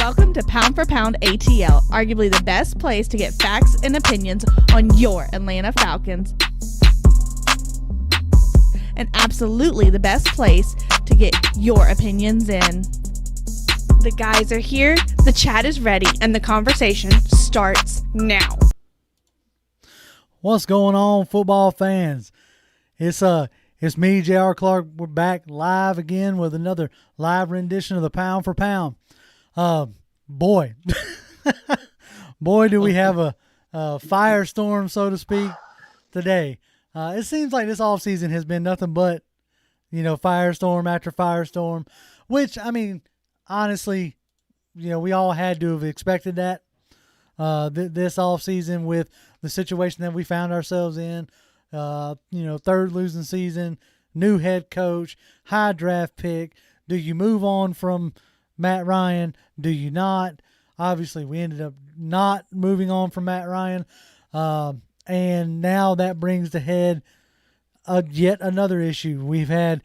Welcome to Pound for Pound ATL, arguably the best place to get facts and opinions on your Atlanta Falcons. And absolutely the best place to get your opinions in. The guys are here, the chat is ready, and the conversation starts now. What's going on, football fans? It's me, J.R. Clark. We're back live again with another live rendition of the Pound for Pound. Boy, do we have a firestorm, so to speak, today. It seems like this offseason has been nothing but, firestorm after firestorm, which, I mean, honestly, we all had to have expected that this offseason with the situation that we found ourselves in. Third losing season, new head coach, high draft pick. Do you move on from Matt Ryan? Do you not? Obviously, we ended up not moving on from Matt Ryan. And now that brings to head yet another issue. We've had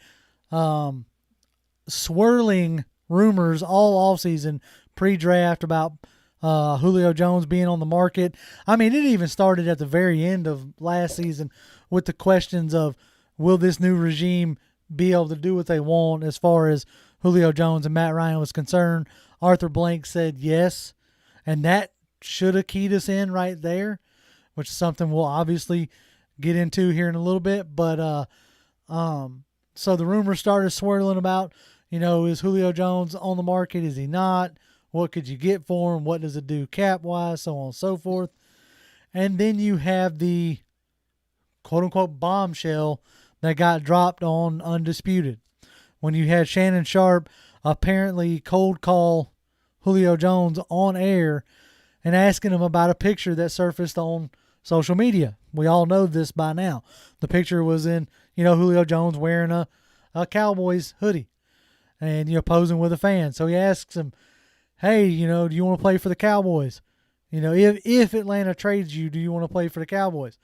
swirling rumors all offseason, pre-draft, about Julio Jones being on the market. I mean, it even started at the very end of last season with the questions of, will this new regime be able to do what they want as far as Julio Jones and Matt Ryan was concerned? Arthur Blank said yes, and that should have keyed us in right there, which is something we'll obviously get into here in a little bit. But so the rumors started swirling about, is Julio Jones on the market? Is he not? What could you get for him? What does it do cap-wise? So on and so forth. And then you have the quote-unquote bombshell that got dropped on Undisputed, when you had Shannon Sharp apparently cold call Julio Jones on air and asking him about a picture that surfaced on social media. We all know this by now. The picture was in, Julio Jones wearing a Cowboys hoodie and, posing with a fan. So he asks him, hey, do you want to play for the Cowboys? If Atlanta trades you, do you want to play for the Cowboys?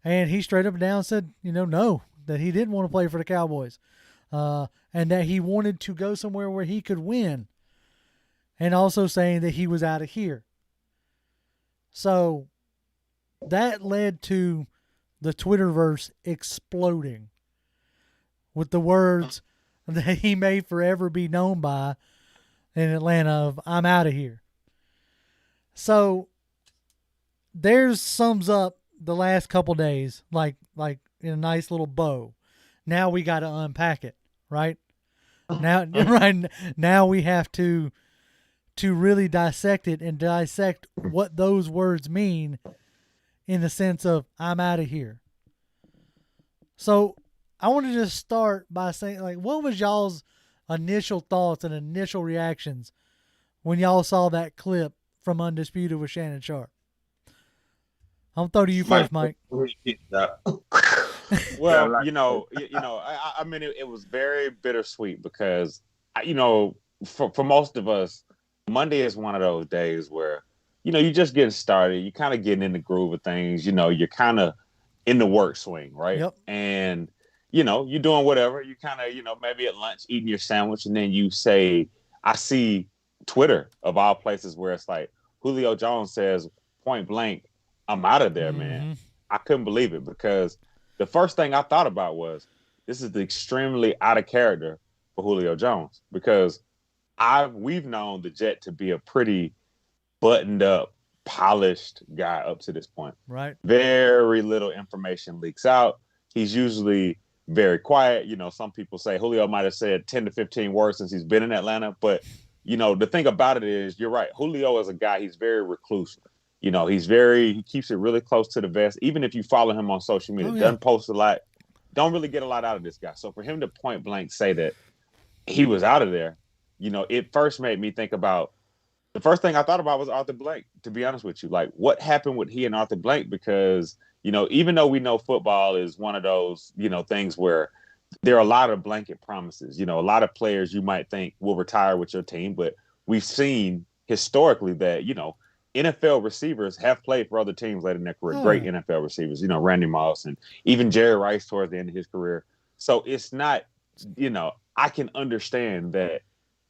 And he straight up and down said, no, that he didn't want to play for the Cowboys. And that he wanted to go somewhere where he could win. And also saying that he was out of here. So that led to the Twitterverse exploding with the words that he may forever be known by in Atlanta of, I'm out of here. So there's sums up the last couple days like in a nice little bow. Now we got to unpack it, right? Now we have to really dissect it and dissect what those words mean in the sense of, I'm out of here. So I want to just start by saying, what was y'all's initial thoughts and initial reactions when y'all saw that clip from Undisputed with Shannon Sharp? I'm throw to you first, Mike. Well, I mean, it was very bittersweet because, for most of us, Monday is one of those days where, you're just getting started. You're kind of getting in the groove of things. You're kind of in the work swing, right? Yep. And, you're doing whatever. You kind of, maybe at lunch eating your sandwich, and then you say, I see Twitter of all places where it's like, Julio Jones says point blank, I'm out of there, man. I couldn't believe it because the first thing I thought about was, this is extremely out of character for Julio Jones, because we've known the Jet to be a pretty buttoned up, polished guy up to this point. Right. Very little information leaks out. He's usually very quiet. Some people say Julio might have said 10 to 15 words since he's been in Atlanta. But, the thing about it is, you're right. Julio is a guy, he's very reclusive. He keeps it really close to the vest. Even if you follow him on social media, doesn't post a lot, don't really get a lot out of this guy. So for him to point blank say that he was out of there, it first made me think about, the first thing I thought about was Arthur Blank, to be honest with you. Like, what happened with he and Arthur Blank? Because, even though we know football is one of those, things where there are a lot of blanket promises. A lot of players you might think will retire with your team, but we've seen historically that, NFL receivers have played for other teams later in their career. Great NFL receivers, Randy Moss and even Jerry Rice towards the end of his career. So it's not, I can understand that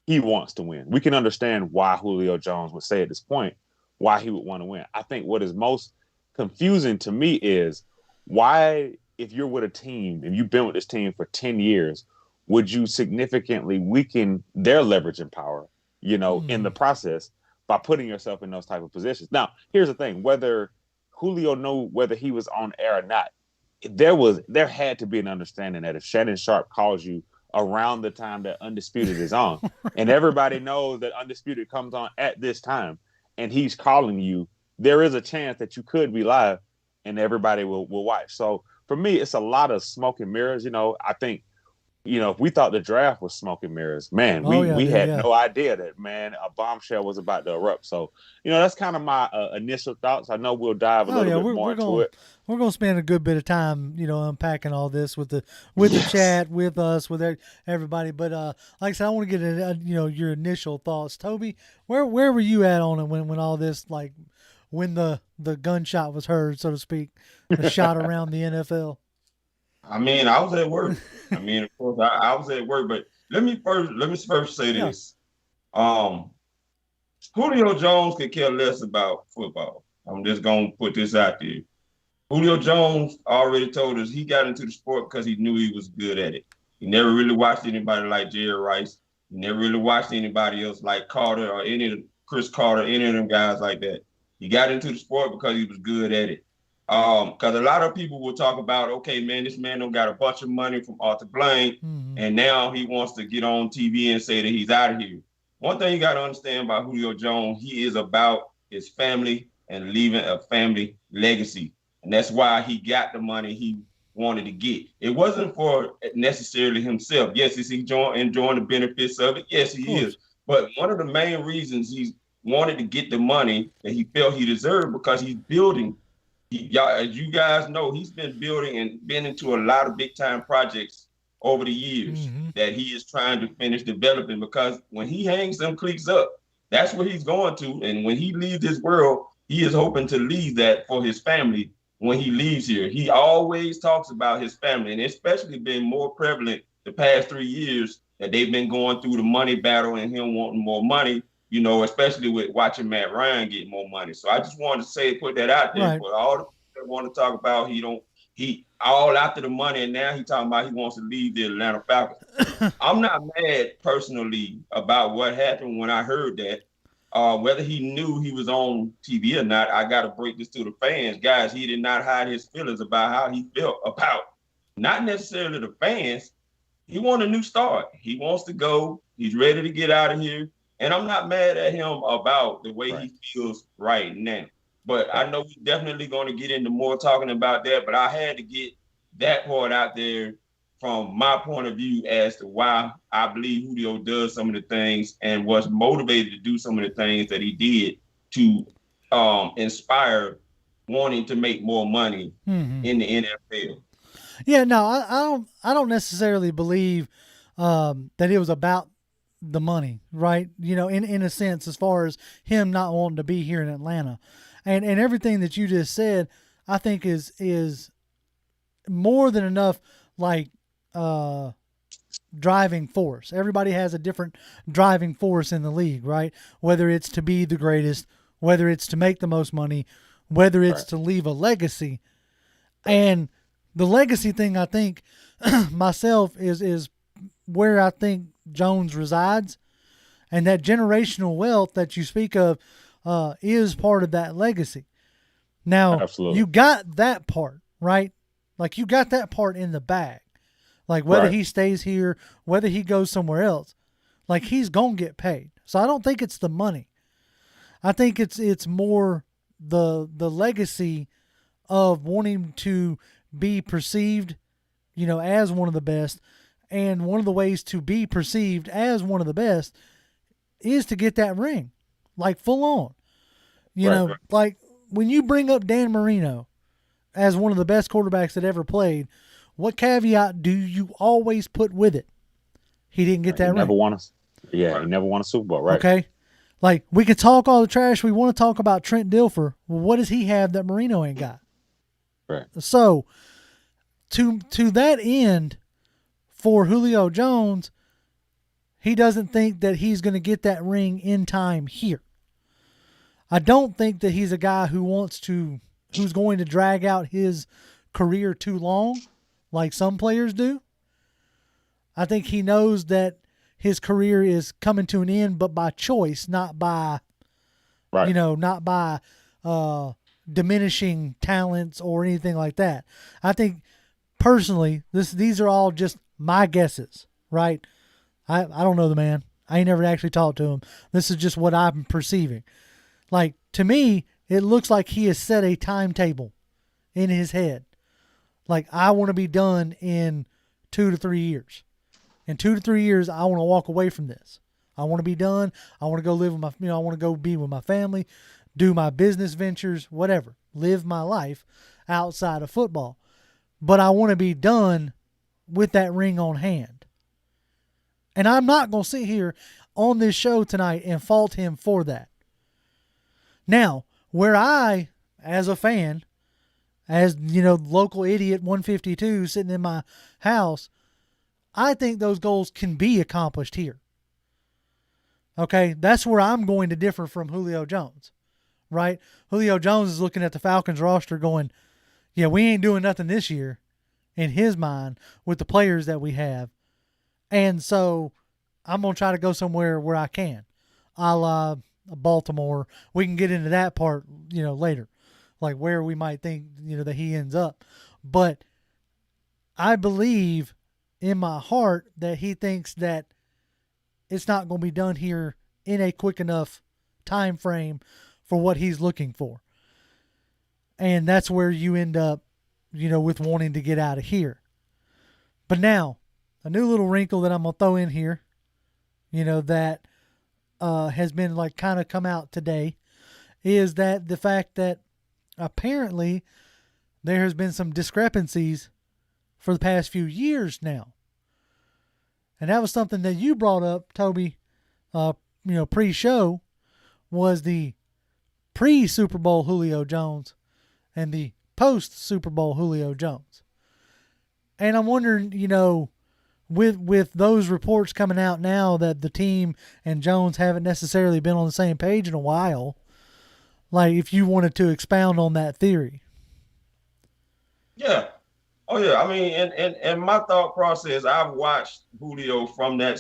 he wants to win. We can understand why Julio Jones would say at this point why he would want to win. I think what is most confusing to me is why, if you're with a team and you've been with this team for 10 years, would you significantly weaken their leverage and power, in the process by putting yourself in those type of positions? Now, here's the thing, whether Julio knew whether he was on air or not, there had to be an understanding that if Shannon Sharp calls you around the time that Undisputed is on, and everybody knows that Undisputed comes on at this time, and he's calling you, there is a chance that you could be live and everybody will watch. So for me, it's a lot of smoke and mirrors. I think, if we thought the draft was smoke and mirrors, man, we had no idea that, man, a bombshell was about to erupt. So, that's kind of my initial thoughts. I know we'll dive a little bit more into it. We're going to spend a good bit of time, unpacking all this with the chat, with us, with everybody. But like I said, I want to get your initial thoughts. Toby, where were you at on it when all this, like, when the gunshot was heard, so to speak, the shot around the NFL? I mean, I was at work. I mean, of course, I was at work. But let me first say this. Julio Jones could care less about football. I'm just gonna put this out there. Julio Jones already told us he got into the sport because he knew he was good at it. He never really watched anybody like Jerry Rice. He never really watched anybody else like Carter or Chris Carter, any of them guys like that. He got into the sport because he was good at it. Because a lot of people will talk about, okay, man, this man done got a bunch of money from Arthur Blank, and now he wants to get on TV and say that he's out of here. One thing you got to understand about Julio Jones, he is about his family and leaving a family legacy. And that's why he got the money he wanted to get. It wasn't for necessarily himself. Yes, is he enjoying the benefits of it? Yes, he is. But one of the main reasons he wanted to get the money that he felt he deserved, because he's building. As you guys know, he's been building and been into a lot of big time projects over the years that he is trying to finish developing, because when he hangs them cleats up, that's where he's going to. And when he leaves this world, he is hoping to leave that for his family when he leaves here. He always talks about his family, and especially been more prevalent the past 3 years that they've been going through the money battle and him wanting more money, especially with watching Matt Ryan get more money. So I just wanted to put that out there. Right. But all the people that want to talk about he all after the money, and now he talking about he wants to leave the Atlanta Falcons. I'm not mad personally about what happened when I heard that. Whether he knew he was on TV or not, I got to break this to the fans. Guys, he did not hide his feelings about how he felt about not necessarily the fans. He wants a new start. He wants to go. He's ready to get out of here. And I'm not mad at him about the way he feels right now. But I know we're definitely going to get into more talking about that. But I had to get that part out there from my point of view as to why I believe Julio does some of the things and was motivated to do some of the things that he did to inspire wanting to make more money in the NFL. Yeah, no, I don't necessarily believe that it was about the money, right? In a sense, as far as him not wanting to be here in Atlanta, and everything that you just said, I think is more than enough, like driving force. Everybody has a different driving force in the league, right? Whether it's to be the greatest, whether it's to make the most money, whether it's to leave a legacy. And the legacy thing, I think myself is where I think Jones resides, and that generational wealth that you speak of is part of that legacy. Now, absolutely, you got that part, right? Like, you got that part in the bag. Like, whether he stays here, whether he goes somewhere else, like, he's gonna get paid. So I don't think it's the money. I think it's more the legacy of wanting to be perceived, as one of the best. And one of the ways to be perceived as one of the best is to get that ring, like, full on. Like, when you bring up Dan Marino as one of the best quarterbacks that ever played, what caveat do you always put with it? He didn't get that ring. He never won a Super Bowl, right? Okay. Like, we could talk all the trash we want to talk about Trent Dilfer. Well, what does he have that Marino ain't got? Right. So, to that end, for Julio Jones, he doesn't think that he's going to get that ring in time here. I don't think that he's a guy who's going to drag out his career too long like some players do. I think he knows that his career is coming to an end, but by choice, not by, Right. not by diminishing talents or anything like that. I think personally, these are all just my guesses, right? I don't know the man. I ain't never actually talked to him. This is just what I'm perceiving. Like, to me, it looks like he has set a timetable in his head. Like, I want to be done in 2 to 3 years. In 2 to 3 years, I want to walk away from this. I want to be done. I want to go live with I want to go be with my family, do my business ventures, whatever. Live my life outside of football. But I want to be done with that ring on hand. And I'm not going to sit here on this show tonight and fault him for that. Now, where I, as a fan, as, local idiot 152 sitting in my house, I think those goals can be accomplished here. Okay, that's where I'm going to differ from Julio Jones, right? Julio Jones is looking at the Falcons roster going, yeah, we ain't doing nothing this year in his mind with the players that we have. And so I'm going to try to go somewhere where I can, a la Baltimore. We can get into that part, later, like where we might think, that he ends up. But I believe in my heart that he thinks that it's not going to be done here in a quick enough time frame for what he's looking for. And that's where you end up, with wanting to get out of here. But now, a new little wrinkle that I'm going to throw in here, that has been like kind of come out today, is that the fact that apparently there has been some discrepancies for the past few years now. And that was something that you brought up, Toby, pre-show, was the pre-Super Bowl Julio Jones and the post-Super Bowl Julio Jones. And I'm wondering, with those reports coming out now that the team and Jones haven't necessarily been on the same page in a while, like if you wanted to expound on that theory. Yeah. Oh, yeah. I mean, and my thought process, I've watched Julio from that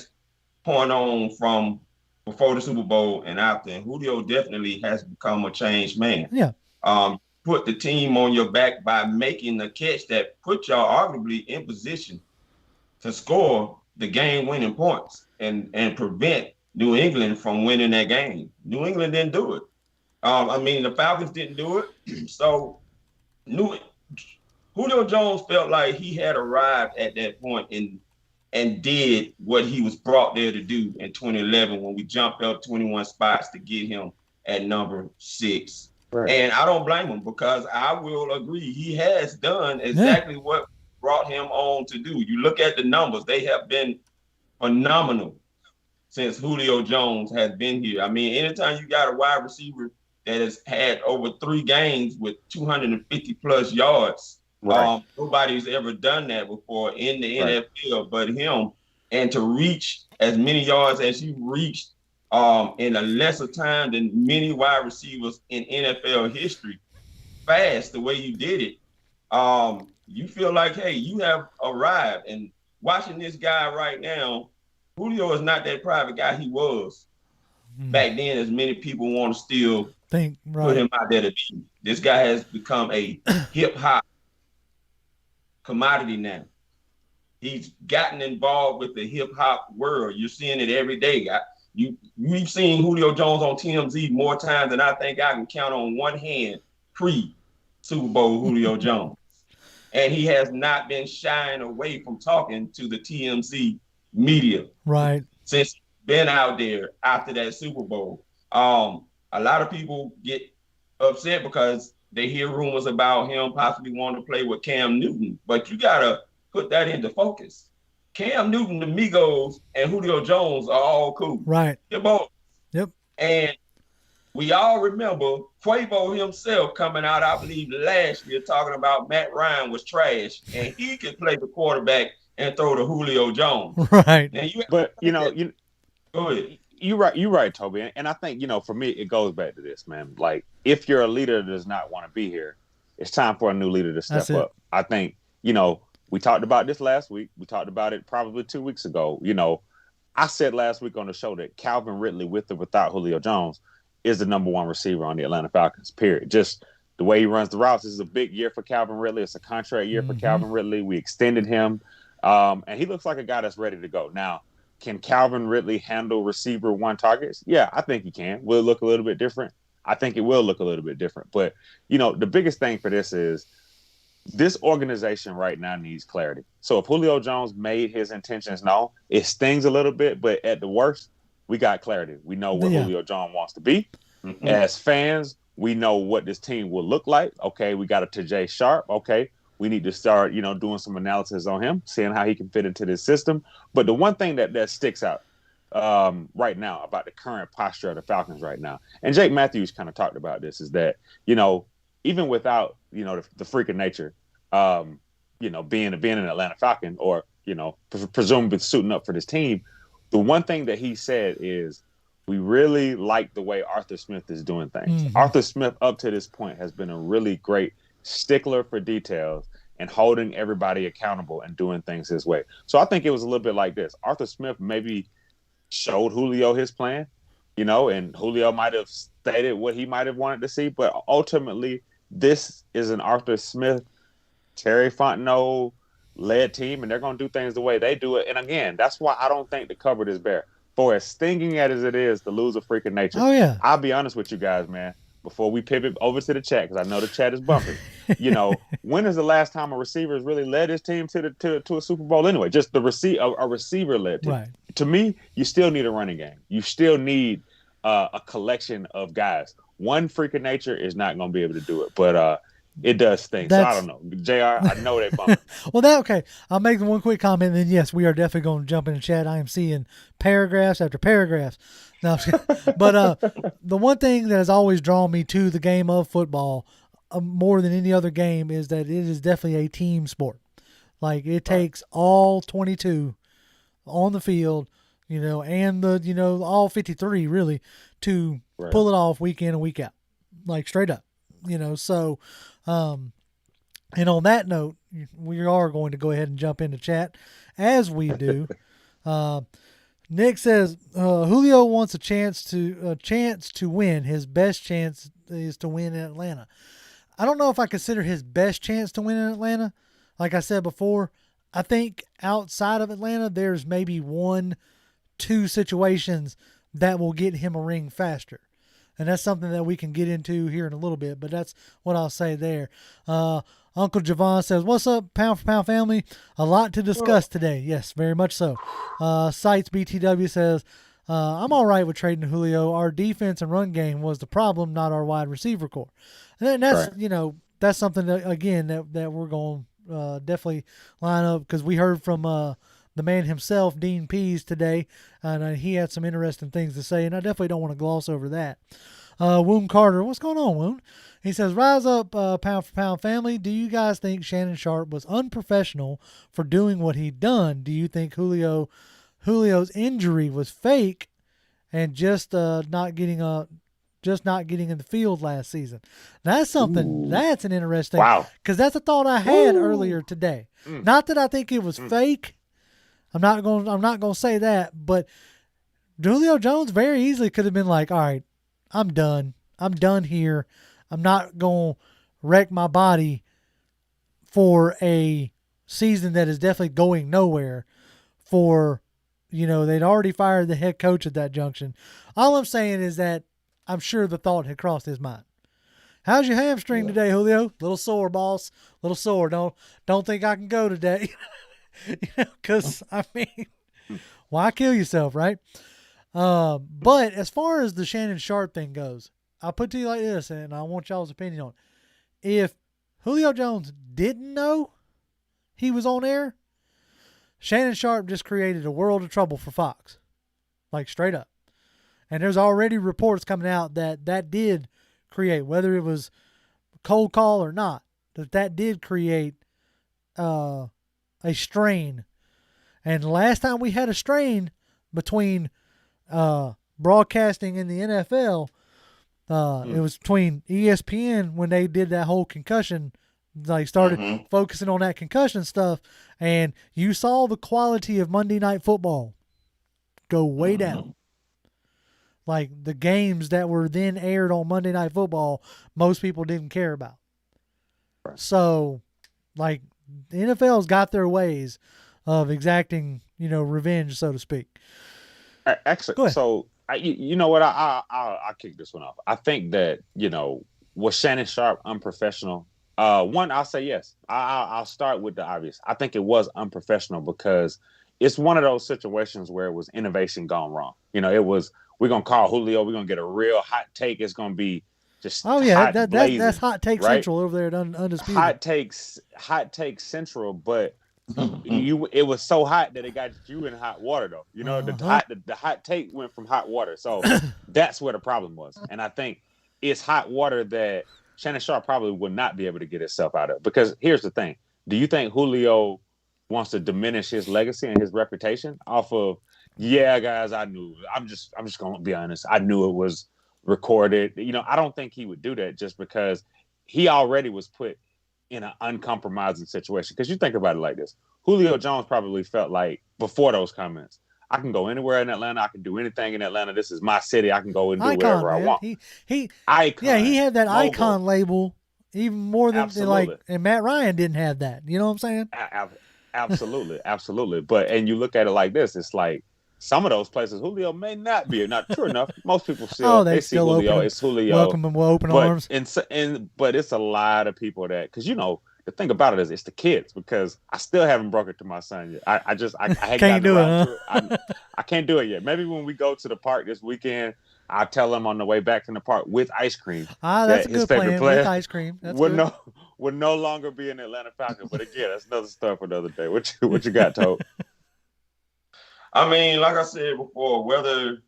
point on, from before the Super Bowl and after. And Julio definitely has become a changed man. Yeah. Put the team on your back by making the catch that put y'all arguably in position to score the game-winning points and prevent New England from winning that game. New England didn't do it. The Falcons didn't do it. So Julio Jones felt like he had arrived at that point and did what he was brought there to do in 2011 when we jumped up 21 spots to get him at number 6. Right. And I don't blame him, because I will agree he has done exactly what brought him on to do. You look at the numbers, they have been phenomenal since Julio Jones has been here. I mean, anytime you got a wide receiver that has had over 3 games with 250 plus yards, right. Nobody's ever done that before in the NFL but him. And to reach as many yards as he reached in a lesser time than many wide receivers in NFL history, fast the way you did it, you feel like, hey, you have arrived. And watching this guy right now, Julio is not that private guy he was back then, as many people want to still put him out there to be. This guy has become a hip-hop commodity now. He's gotten involved with the hip-hop world. You're seeing it every day. We've seen Julio Jones on TMZ more times than I think I can count on one hand pre-Super Bowl Julio Jones. And he has not been shying away from talking to the TMZ media. Right. Since he's been out there after that Super Bowl. A lot of people get upset because they hear rumors about him possibly wanting to play with Cam Newton. But you got to put that into focus. Cam Newton, the Migos, and Julio Jones are all cool. Right. They're both. Yep. And we all remember Quavo himself coming out, I believe, last year talking about Matt Ryan was trash and he could play the quarterback and throw to Julio Jones. Right. But, Go ahead. You're right, Toby. And I think, for me, it goes back to this, man. Like, if you're a leader that does not want to be here, it's time for a new leader to step up. I think, we talked about this last week. We talked about it probably 2 weeks ago. I said last week on the show that Calvin Ridley, with or without Julio Jones, is the number one receiver on the Atlanta Falcons, period. Just the way he runs the routes. This is a big year for Calvin Ridley. It's a contract year for Calvin Ridley. We extended him. And he looks like a guy that's ready to go. Now, can Calvin Ridley handle receiver one targets? Yeah, I think he can. Will it look a little bit different? I think it will look a little bit different. But, the biggest thing for this is this organization right now needs clarity. So if Julio Jones made his intentions known, it stings a little bit. But at the worst, we got clarity. We know what Julio Jones wants to be. Mm-hmm. As fans, we know what this team will look like. Okay, we got a TE Sharp. Okay, we need to start, doing some analysis on him, seeing how he can fit into this system. But the one thing that sticks out right now about the current posture of the Falcons right now, and Jake Matthews kind of talked about this, is that, even without, the freak of nature, being an Atlanta Falcon or, presumably suiting up for this team, the one thing that he said is, we really like the way Arthur Smith is doing things. Mm-hmm. Arthur Smith, up to this point, has been a really great stickler for details and holding everybody accountable and doing things his way. So I think it was a little bit like this. Arthur Smith maybe showed Julio his plan, and Julio might have stated what he might have wanted to see, but ultimately this is an Arthur Smith, Terry Fontenot led team, and they're going to do things the way they do it. And again, that's why I don't think the cupboard is bare. For as stinging as it is to lose a freak of nature, I'll be honest with you guys, man. Before we pivot over to the chat, because I know the chat is bumping. When is the last time a receiver has really led his team to a Super Bowl anyway? Just a receiver-led team. Right. To me, you still need a running game. You still need a collection of guys. One freak of nature is not going to be able to do it, but it does stink. So I don't know. JR, I know they bumping. Well, okay. I'll make one quick comment, and then yes, we are definitely going to jump in the chat. I am seeing paragraphs after paragraphs. No, but the one thing that has always drawn me to the game of football more than any other game is that it is definitely a team sport. Like, it takes all 22 on the field, and the all 53 really to pull it off week in and week out, like straight up, So, and on that note, we are going to go ahead and jump into chat as we do. Nick says Julio wants a chance to win. His best chance is to win in Atlanta. I don't know if I consider his best chance to win in Atlanta. Like I said before, I think outside of Atlanta, there's maybe 1-2 situations that will get him a ring faster. And that's something that we can get into here in a little bit, but that's what I'll say there. Uncle Javon says, what's up, Pound for Pound family? A lot to discuss today. Yes, very much so. Sites BTW says, I'm all right with trading Julio. Our defense and run game was the problem, not our wide receiver core. And that's, that's something that, again, that we're going to definitely line up, because we heard from the man himself, Dean Pease, today, and he had some interesting things to say, and I definitely don't want to gloss over that. Woon Carter, what's going on, Woon? He says, rise up, Pound for Pound family. Do you guys think Shannon Sharp was unprofessional for doing what he done? Do you think Julio's injury was fake and just not getting in the field last season? That's something. That's an interesting. Wow. Because that's a thought I had earlier today. Not that I think it was fake. I'm not going to say that, but Julio Jones very easily could have been like, all right, I'm done. I'm done here. I'm not going to wreck my body for a season that is definitely going nowhere. They'd already fired the head coach at that junction. All I'm saying is that I'm sure the thought had crossed his mind. How's your hamstring today, Julio? Little sore, boss. Little sore. Don't think I can go today. Because, why kill yourself, right? But as far as the Shannon Sharp thing goes, I'll put it to you like this, and I want y'all's opinion on it. If Julio Jones didn't know he was on air, Shannon Sharp just created a world of trouble for Fox. Like, straight up. And there's already reports coming out that did create, whether it was cold call or not, that did create a strain. And last time we had a strain between broadcasting in the NFL. It was between ESPN when they did that whole concussion, like started focusing on that concussion stuff, and you saw the quality of Monday Night Football go way down. Like the games that were then aired on Monday Night Football, most people didn't care about. So, like, the NFL's got their ways of exacting, revenge, so to speak. Excellent. So, you know what? I'll kick this one off. I think that, was Shannon Sharp unprofessional? One, I'll say yes. I'll start with the obvious. I think it was unprofessional because it's one of those situations where it was innovation gone wrong. It was, we're going to call Julio. We're going to get a real hot take. It's going to be just that's hot take right? Central over there at Undisputed. Hot take central, but it was so hot that it got you in hot water though. The hot take went from hot water. So that's where the problem was. And I think it's hot water that Shannon Sharp probably would not be able to get himself out of. Because here's the thing. Do you think Julio wants to diminish his legacy and his reputation off of, yeah, guys, I knew. I'm just gonna be honest. I knew it was recorded. I don't think he would do that just because he already was put in an uncompromising situation. Because you think about it like this. Julio Jones probably felt like before those comments, I can go anywhere in Atlanta. I can do anything in Atlanta. This is my city. I can go and do whatever I want. He had that mogul. icon label even more than and Matt Ryan didn't have that. You know what I'm saying? Absolutely. Absolutely. And you look at it like this, it's like some of those places Julio may not be. Not true enough. Most people still they see Julio. It's Julio. Welcome him with open arms. But it's a lot of people that, because the thing about it is it's the kids, because I still haven't broke it to my son yet. I can't do it. I can't do it yet. Maybe when we go to the park this weekend, I'll tell him on the way back from the park with ice cream. That's a good plan. With ice cream. Would no longer be an Atlanta Falcon. But again, that's another story for another day. What you got, Toad? I mean, like I said before, whether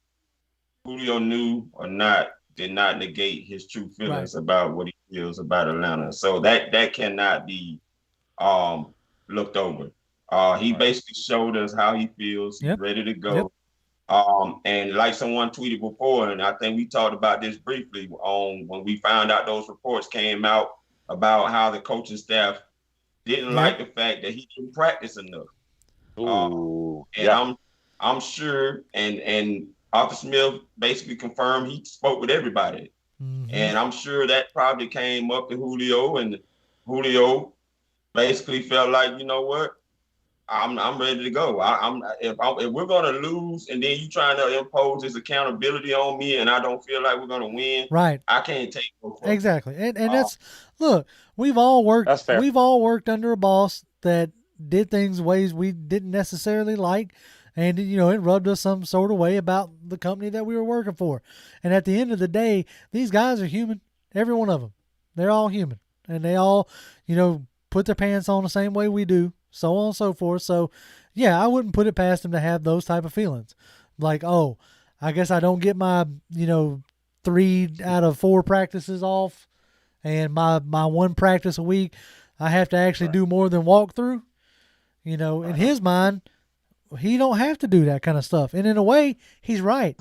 Julio knew or not did not negate his true feelings about what he feels about Atlanta. So that cannot be looked over. He basically showed us how he feels. He's ready to go. And like someone tweeted before, and I think we talked about this briefly on when we found out those reports came out about how the coaching staff didn't like the fact that he didn't practice enough. I'm sure, and Arthur Smith basically confirmed he spoke with everybody. And I'm sure that probably came up to Julio, and Julio basically felt like, you know what, I'm ready to go. If we're gonna lose, and then you trying to impose this accountability on me, and I don't feel like we're gonna win, right? I can't take no further. Exactly, and that's look. We've all worked under a boss that did things ways we didn't necessarily like. And, it rubbed us some sort of way about the company that we were working for. And at the end of the day, these guys are human. Every one of them. They're all human. And they all, put their pants on the same way we do, so on and so forth. So, yeah, I wouldn't put it past them to have those type of feelings. Like, oh, I guess I don't get my, 3 out of 4 practices off. And my 1 practice a week, I have to actually do more than walk through. In his mind, he don't have to do that kind of stuff. And in a way, he's right.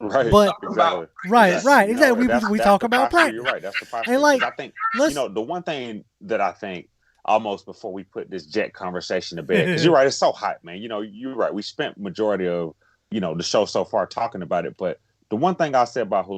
Right. But exactly. Right. Exactly. We talk about practice. You're right. That's the process. And I think, the one thing that I think almost before we put this jet conversation to bed, because you're right, it's so hot, man. You're right. We spent majority of, the show so far talking about it. But the one thing I said about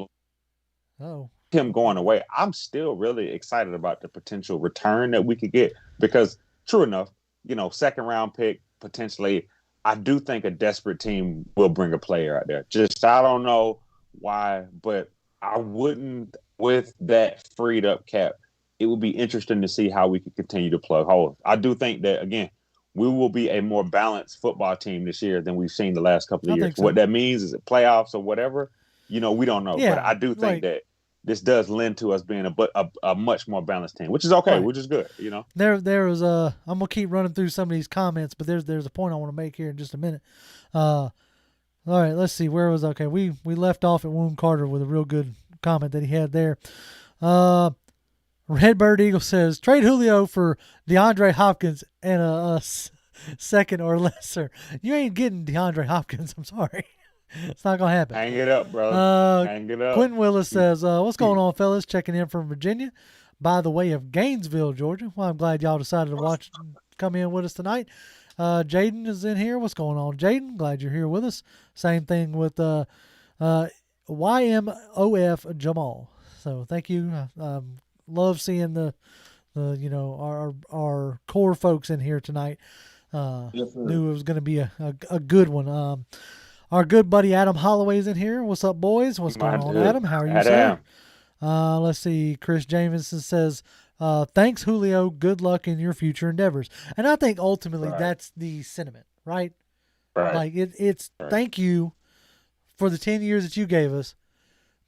him going away, I'm still really excited about the potential return that we could get, because true enough, 2nd round pick, potentially, I do think a desperate team will bring a player out there. Just, I don't know why, but I wouldn't, with that freed up cap, it would be interesting to see how we can continue to plug holes. I do think that, again, we will be a more balanced football team this year than we've seen the last couple of years. So. What that means, is it playoffs or whatever? We don't know. Yeah, but I do think that this does lend to us being a much more balanced team, which is okay, which is good, There was I'm gonna keep running through some of these comments, but there's a point I want to make here in just a minute. All right, let's see, where was okay. We left off at Woon Carter with a real good comment that he had there. Redbird Eagle says, trade Julio for DeAndre Hopkins and a second or lesser. You ain't getting DeAndre Hopkins. I'm sorry. It's not going to happen. Hang it up, bro. Hang it up. Quentin Willis says, what's going on, fellas? Checking in from Virginia by the way of Gainesville, Georgia. Well, I'm glad y'all decided to come in with us tonight. Jaden is in here. What's going on, Jaden? Glad you're here with us. Same thing with YMOF Jamal. So thank you. Love seeing the our core folks in here tonight. Yes, Knew it was going to be a good one. Our good buddy Adam Holloway's in here. What's up, boys? What's going on, Adam? How are you, sir? Let's see. Chris Jamison says, thanks, Julio. Good luck in your future endeavors. And I think ultimately that's the sentiment, right? Right. Like it's thank you for the 10 years that you gave us.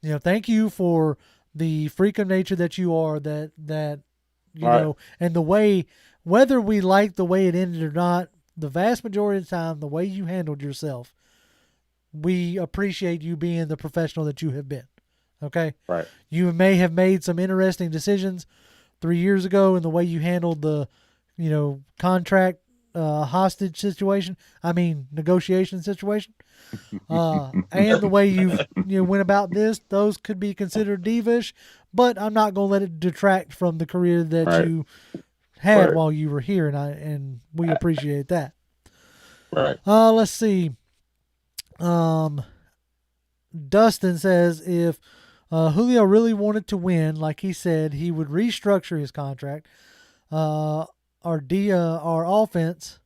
Thank you for the freak of nature that you are, that you know, and the way, whether we like the way it ended or not, the vast majority of the time, the way you handled yourself, we appreciate you being the professional that you have been. Okay? Right. You may have made some interesting decisions 3 years ago in the way you handled the, contract hostage situation. Negotiation situation. And the way you went about this, those could be considered divish, but I'm not going to let it detract from the career that you had while you were here, and we appreciate that. Right. Let's see. Dustin says if Julio really wanted to win, like he said, he would restructure his contract. Our offense,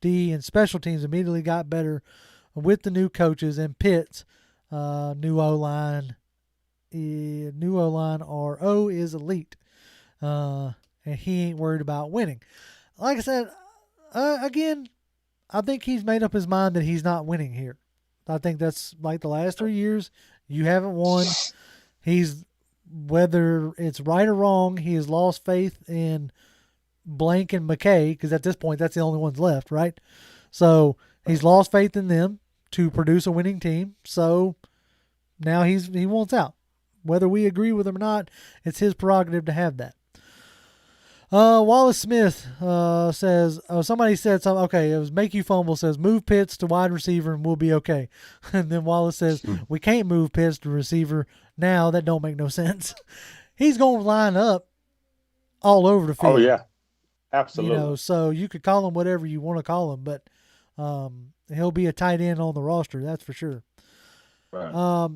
D, and special teams immediately got better with the new coaches, and Pitts, new O-line. New O-line, our O is elite. And he ain't worried about winning. Like I said, again, I think he's made up his mind that he's not winning here. I think that's like the last 3 years. You haven't won. Whether it's right or wrong, he has lost faith in Blank and McKay, because at this point, that's the only ones left, right? So he's lost faith in them to produce a winning team. So now he wants out. Whether we agree with him or not, it's his prerogative to have that. Wallace Smith says, somebody said something. Okay, it was Make You Fumble says, move Pitts to wide receiver and we'll be okay. And then Wallace says, we can't move Pitts to receiver now. That don't make no sense. He's going to line up all over the field. Oh, yeah. Absolutely. So you could call him whatever you want to call him, but he'll be a tight end on the roster, that's for sure. Right.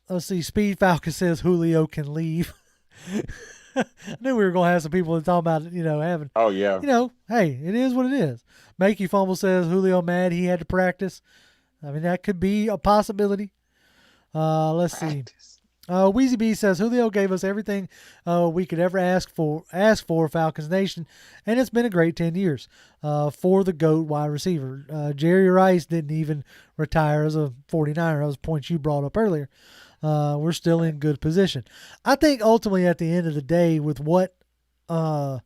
Let's see. Speed Falcon says Julio can leave. I knew we were going to have some people to talk about it, having. Oh, yeah. Hey, it is what it is. Make You Fumble says Julio mad he had to practice. That could be a possibility. Let's see. Wheezy B says Julio gave us everything we could ever ask for, Falcons Nation, and it's been a great 10 years for the GOAT wide receiver. Jerry Rice didn't even retire as a 49er. That was a point you brought up earlier. We're still in good position. I think ultimately at the end of the day, with what the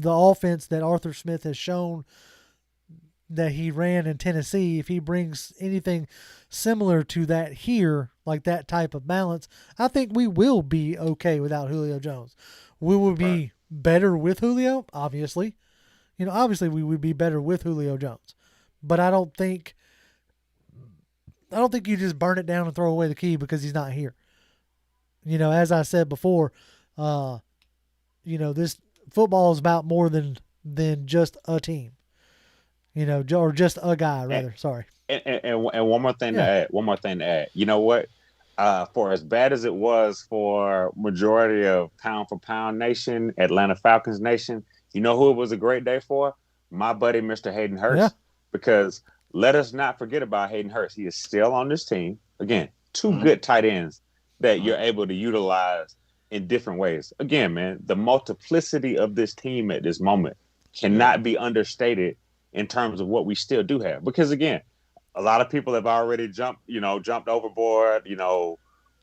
offense that Arthur Smith has shown that he ran in Tennessee, if he brings anything similar to that here, like that type of balance, I think we will be okay without Julio Jones. We will be better with Julio, obviously. Obviously we would be better with Julio Jones. But I don't think you just burn it down and throw away the key because he's not here. As I said before, this football is about more than just a team. Or just a guy, rather. Sorry. And one more thing to add. You know what? For as bad as it was for majority of Pound for Pound Nation, Atlanta Falcons Nation, you know who it was a great day for? My buddy, Mr. Hayden Hurst. Yeah. Because let us not forget about Hayden Hurst. He is still on this team. Again, two good tight ends that you're able to utilize in different ways. Again, man, the multiplicity of this team at this moment cannot be understated in terms of what we still do have. Because again, a lot of people have already jumped overboard.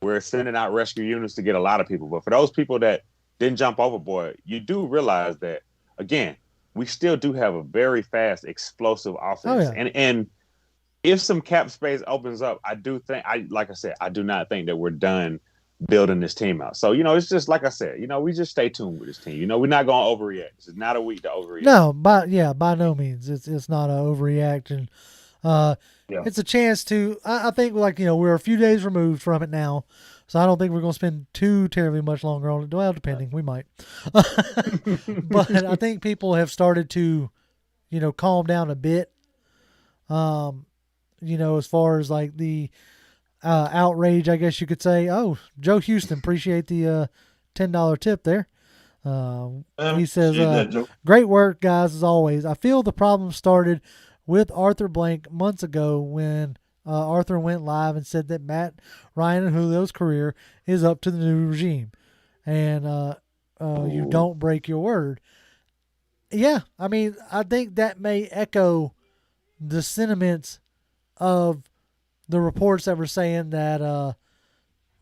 We're sending out rescue units to get a lot of people. But for those people that didn't jump overboard, you do realize that, again, we still do have a very fast, explosive offense. Oh, yeah. And if some cap space opens up, I do not think that we're done building this team out. So, it's just like I said, we just stay tuned with this team. We're not going to overreact. This is not a week to overreact. No, by no means. It's not an overreact. And It's a chance to, I think, like, we're a few days removed from it now, so I don't think we're going to spend too terribly much longer on it. Well, depending, we might. But I think people have started to, calm down a bit, as far as like the outrage, I guess you could say. Oh, Joe Houston, appreciate the $10 tip there. He says, great work, guys, as always. I feel the problem started with Arthur Blank months ago when Arthur went live and said that Matt Ryan and Julio's career is up to the new regime. And you don't break your word. Yeah, I mean, I think that may echo the sentiments of the reports that were saying that,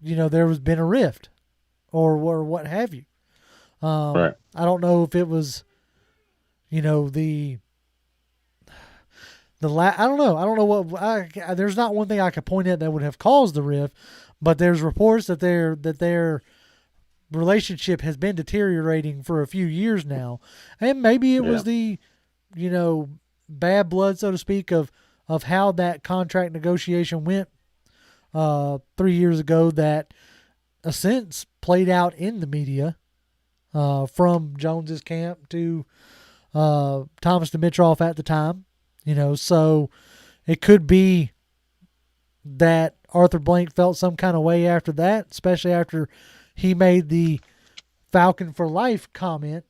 there has been a rift or what have you. Right. I don't know if it was, I don't know. I don't know what. There's not one thing I could point at that would have caused the rift, but there's reports that their relationship has been deteriorating for a few years now, and maybe it was the, bad blood, so to speak, of how that contract negotiation went 3 years ago that, a sense, played out in the media. From Jones's camp to Thomas Dimitroff at the time, so it could be that Arthur Blank felt some kind of way after that, especially after he made the Falcon for life comment.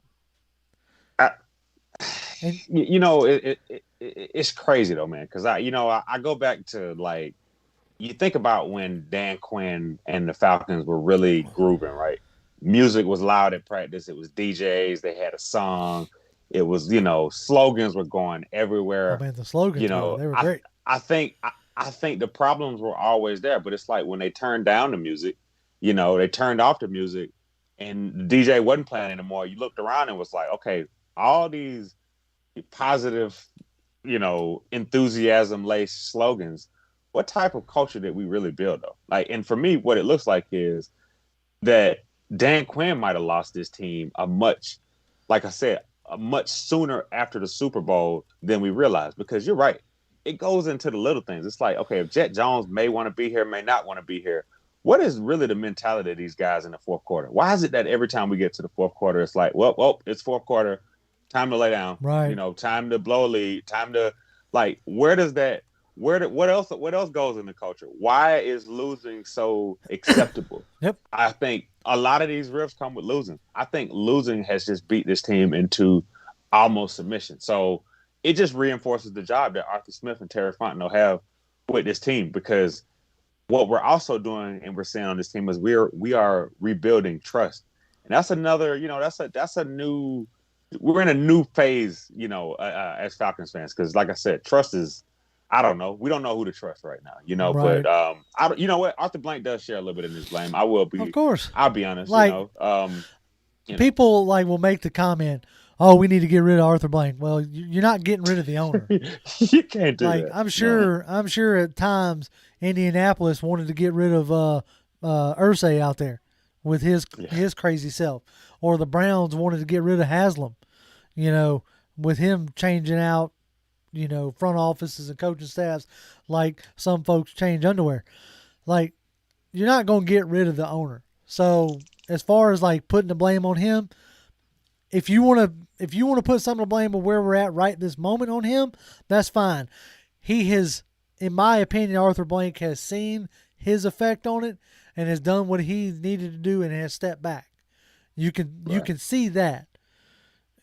It's crazy though, man, because I go back to, like, you think about when Dan Quinn and the Falcons were really grooving, right? Music was loud at practice. It was DJs. They had a song. It was, slogans were going everywhere. Oh man, the slogans, they were great. I think the problems were always there, but it's like when they turned down the music, they turned off the music, and the DJ wasn't playing anymore. You looked around and was like, okay, all these positive, enthusiasm-laced slogans. What type of culture did we really build, though? Like, and for me, what it looks like is that Dan Quinn might have lost this team a much sooner after the Super Bowl than we realized, because you're right. It goes into the little things. It's like, okay, if Jet Jones may want to be here, may not want to be here, what is really the mentality of these guys in the fourth quarter? Why is it that every time we get to the fourth quarter, it's like, well, it's fourth quarter, time to lay down, right? Time to blow a lead, time to, like, what else goes in the culture? Why is losing so acceptable? Yep. I think a lot of these rifts come with losing. I think losing has just beat this team into almost submission. So it just reinforces the job that Arthur Smith and Terry Fontenot have with this team, because what we're also doing and we're seeing on this team is we are rebuilding trust. And that's another, we're in a new phase, as Falcons fans, because like I said, trust is, I don't know. We don't know who to trust right now, right. But you know what? Arthur Blank does share a little bit in this blame. I will be, of course. I'll be honest. Like, people will make the comment, "Oh, we need to get rid of Arthur Blank." Well, you're not getting rid of the owner. You can't do that. I'm sure at times Indianapolis wanted to get rid of Irsay out there with his crazy self, or the Browns wanted to get rid of Haslam, with him changing out, front offices and coaching staffs like some folks change underwear. Like, you're not going to get rid of the owner. So as far as like putting the blame on him, if you want to put some of the blame of where we're at right this moment on him, that's fine. He has, in my opinion, Arthur Blank has seen his effect on it and has done what he needed to do and has stepped back. You can see that.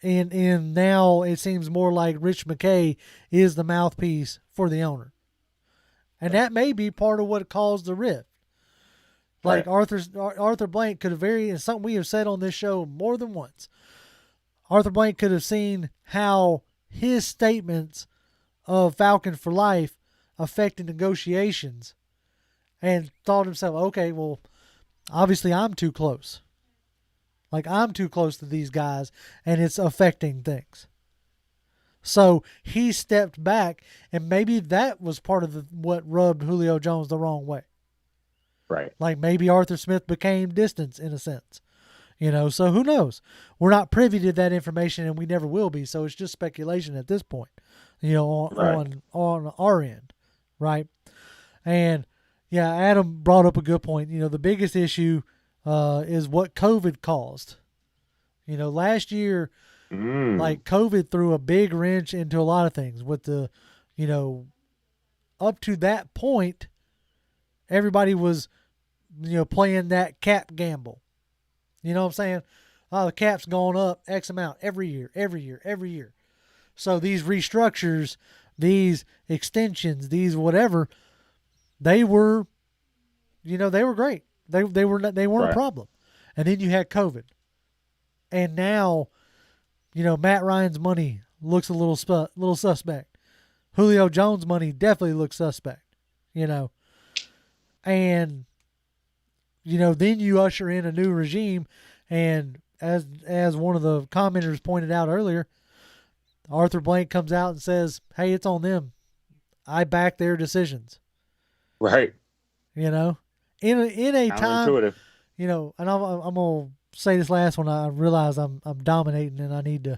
And now it seems more like Rich McKay is the mouthpiece for the owner. And that may be part of what caused the rift. Like, right. Arthur Blank could have and something we have said on this show more than once, Arthur Blank could have seen how his statements of Falcon for life affected negotiations and thought to himself, okay, well, obviously I'm too close. Like, I'm too close to these guys, and it's affecting things. So he stepped back, and maybe that was part of what rubbed Julio Jones the wrong way. Right. Like, maybe Arthur Smith became distance in a sense. So who knows? We're not privy to that information, and we never will be, so it's just speculation at this point. on our end, right? And yeah, Adam brought up a good point. The biggest issue is what COVID caused. Last year, like COVID threw a big wrench into a lot of things with the, up to that point, everybody was, playing that cap gamble. You know what I'm saying? Oh, the cap's going up X amount every year. So these restructures, these extensions, these whatever, they were great. They weren't a problem. And then you had COVID. And now, Matt Ryan's money looks a little suspect. Julio Jones' money definitely looks suspect. And then you usher in a new regime, and as one of the commenters pointed out earlier, Arthur Blank comes out and says, "Hey, it's on them. I back their decisions." Right. In a time, and I'm gonna say this last one. I realize I'm dominating and I need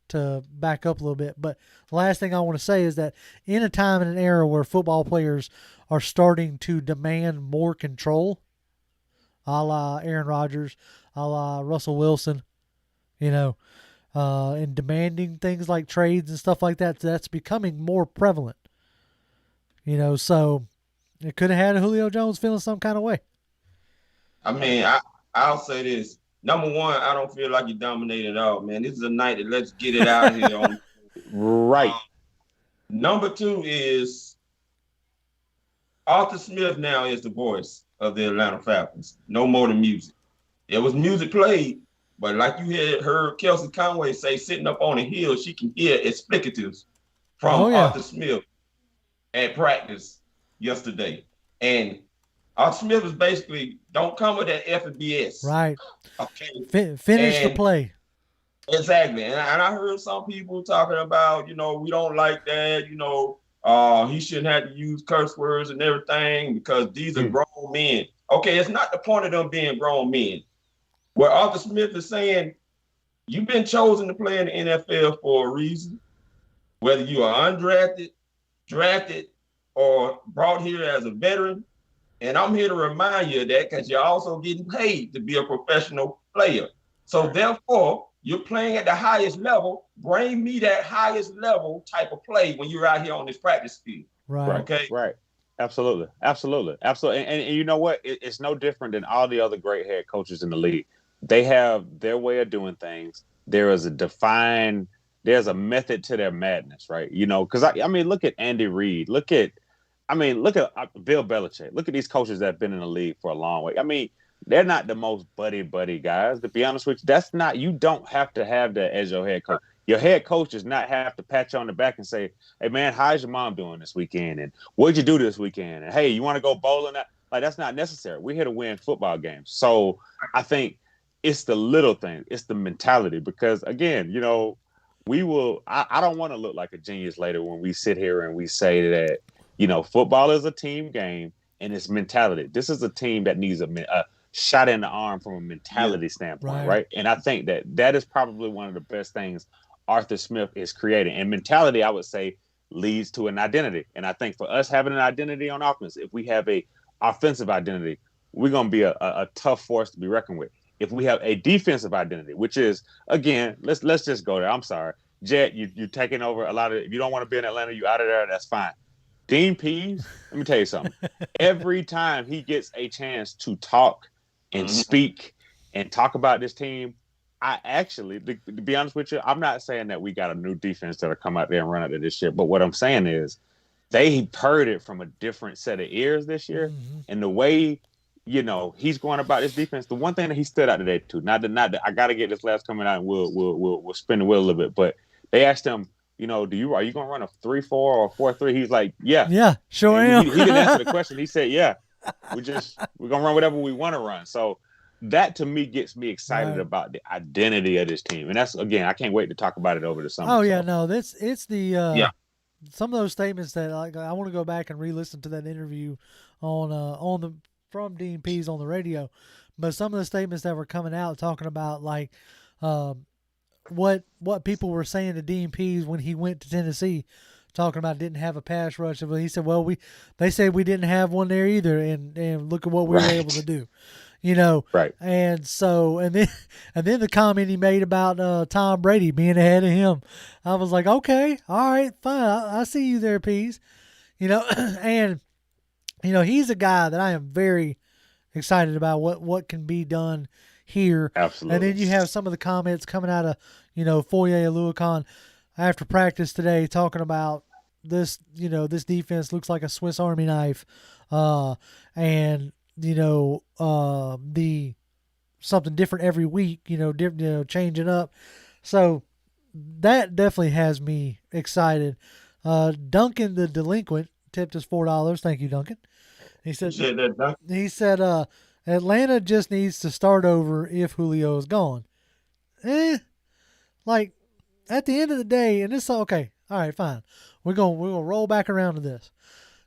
to back up a little bit. But the last thing I want to say is that in a time and an era where football players are starting to demand more control, a la Aaron Rodgers, a la Russell Wilson, and demanding things like trades and stuff like that, that's becoming more prevalent. So it could have had Julio Jones feeling some kind of way. I mean, I'll say this. Number one, I don't feel like you dominated at all, man. This is a night that let's get it out here. Right. Number two is Arthur Smith now is the voice of the Atlanta Falcons. No more than music. There was music played, but like you had heard Kelsey Conway say, sitting up on a hill, she can hear explicatives from Arthur Smith at practice yesterday. And Arthur Smith is basically, don't come with that F and BS. Right. Okay. Finish the play. Exactly. And I heard some people talking about, we don't like that, he shouldn't have to use curse words and everything because these are grown men. Okay, it's not the point of them being grown men. What Arthur Smith is saying, you've been chosen to play in the NFL for a reason, whether you are undrafted, drafted, or brought here as a veteran. And I'm here to remind you of that because you're also getting paid to be a professional player. So therefore, you're playing at the highest level. Bring me that highest level type of play when you're out here on this practice field. Right. Okay. Right. Absolutely. And you know what? It's no different than all the other great head coaches in the league. They have their way of doing things. There's a method to their madness, right? Because I mean, look at Andy Reid. Look at Bill Belichick. Look at these coaches that have been in the league for a long way. I mean, they're not the most buddy guys, to be honest with you. You don't have to have that as your head coach. Your head coach does not have to pat you on the back and say, "Hey man, how's your mom doing this weekend? And what'd you do this weekend? And hey, you want to go bowling?" Like, that's not necessary. We're here to win football games. So I think it's the little thing. It's the mentality. Because again, I don't want to look like a genius later when we sit here and we say that, football is a team game and it's mentality. This is a team that needs a shot in the arm from a mentality standpoint, right? And I think that is probably one of the best things Arthur Smith is creating. And mentality, I would say, leads to an identity. And I think for us having an identity on offense, if we have a offensive identity, we're going to be a tough force to be reckoned with. If we have a defensive identity, which is, again, let's just go there. I'm sorry. Jet, you're taking over a lot of – if you don't want to be in Atlanta, you out of there, that's fine. Dean Pease, let me tell you something. Every time he gets a chance to talk and speak and talk about this team, I actually, to be honest with you, I'm not saying that we got a new defense that'll come out there and run out of this shit. But what I'm saying is they heard it from a different set of ears this year. And the way, he's going about this defense, the one thing that he stood out today too, not that I got to get this last coming out and we'll spin the wheel a little bit, but they asked him, are you going to run a 3-4 or a 4-3? He's like, yeah. Yeah, sure am. He didn't answer the question. He said, yeah, we're going to run whatever we want to run. So that to me gets me excited about the identity of this team. And that's, again, I can't wait to talk about it over the summer. Oh yeah, no, it's the some of those statements that I want to go back and re-listen to that interview from Dean Pease on the radio. But some of the statements that were coming out talking about what people were saying to Dean Pease when he went to Tennessee, talking about didn't have a pass rush. But he said, well, they said we didn't have one there either, and look at what we were able to do. Right. And so, and then the comment he made about Tom Brady being ahead of him, I was like, okay, all right, fine, I see you there, Pease. And he's a guy that I am very excited about what can be done here. Absolutely. And then you have some of the comments coming out of Foye Aluakon after practice today, talking about this defense looks like a Swiss Army knife, and the something different every week, changing up. So that definitely has me excited. Duncan the delinquent tipped us $4. Thank you, Duncan. He said Atlanta just needs to start over if Julio is gone. Like at the end of the day, and it's okay. All right, fine. We're gonna roll back around to this.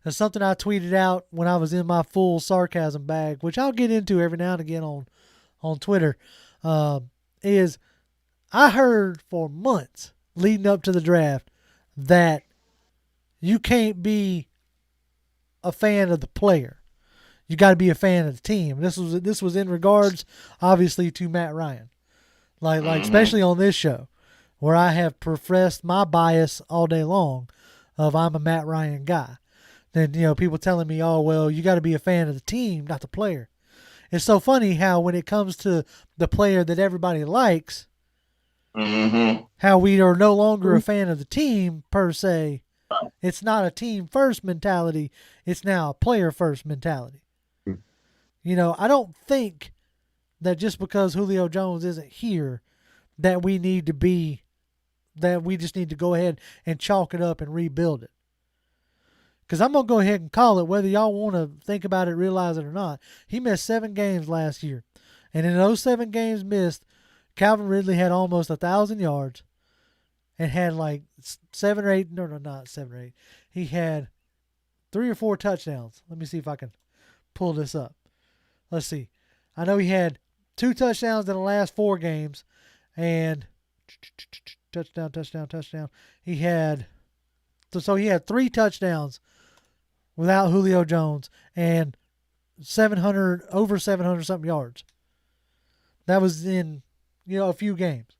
That's something I tweeted out when I was in my full sarcasm bag, which I'll get into every now and again on Twitter. Is I heard for months leading up to the draft that you can't be a fan of the player. You got to be a fan of the team. This was in regards, obviously, to Matt Ryan, like especially on this show, where I have professed my bias all day long of I'm a Matt Ryan guy. Then people telling me, oh well, you got to be a fan of the team, not the player. It's so funny how when it comes to the player that everybody likes, how we are no longer a fan of the team per se. It's not a team first mentality. It's now a player first mentality. I don't think that just because Julio Jones isn't here that we just need to go ahead and chalk it up and rebuild it. Because I'm going to go ahead and call it, whether y'all want to think about it, realize it or not. He missed 7 games last year. And in those 7 games missed, Calvin Ridley had almost 1,000 yards and had like 7 or 8. No, not 7 or 8. He had 3 or 4 touchdowns. Let me see if I can pull this up. Let's see. I know he had 2 touchdowns in the last 4 games. And touchdown. He had 3 touchdowns without Julio Jones and over 700 something yards. That was in a few games.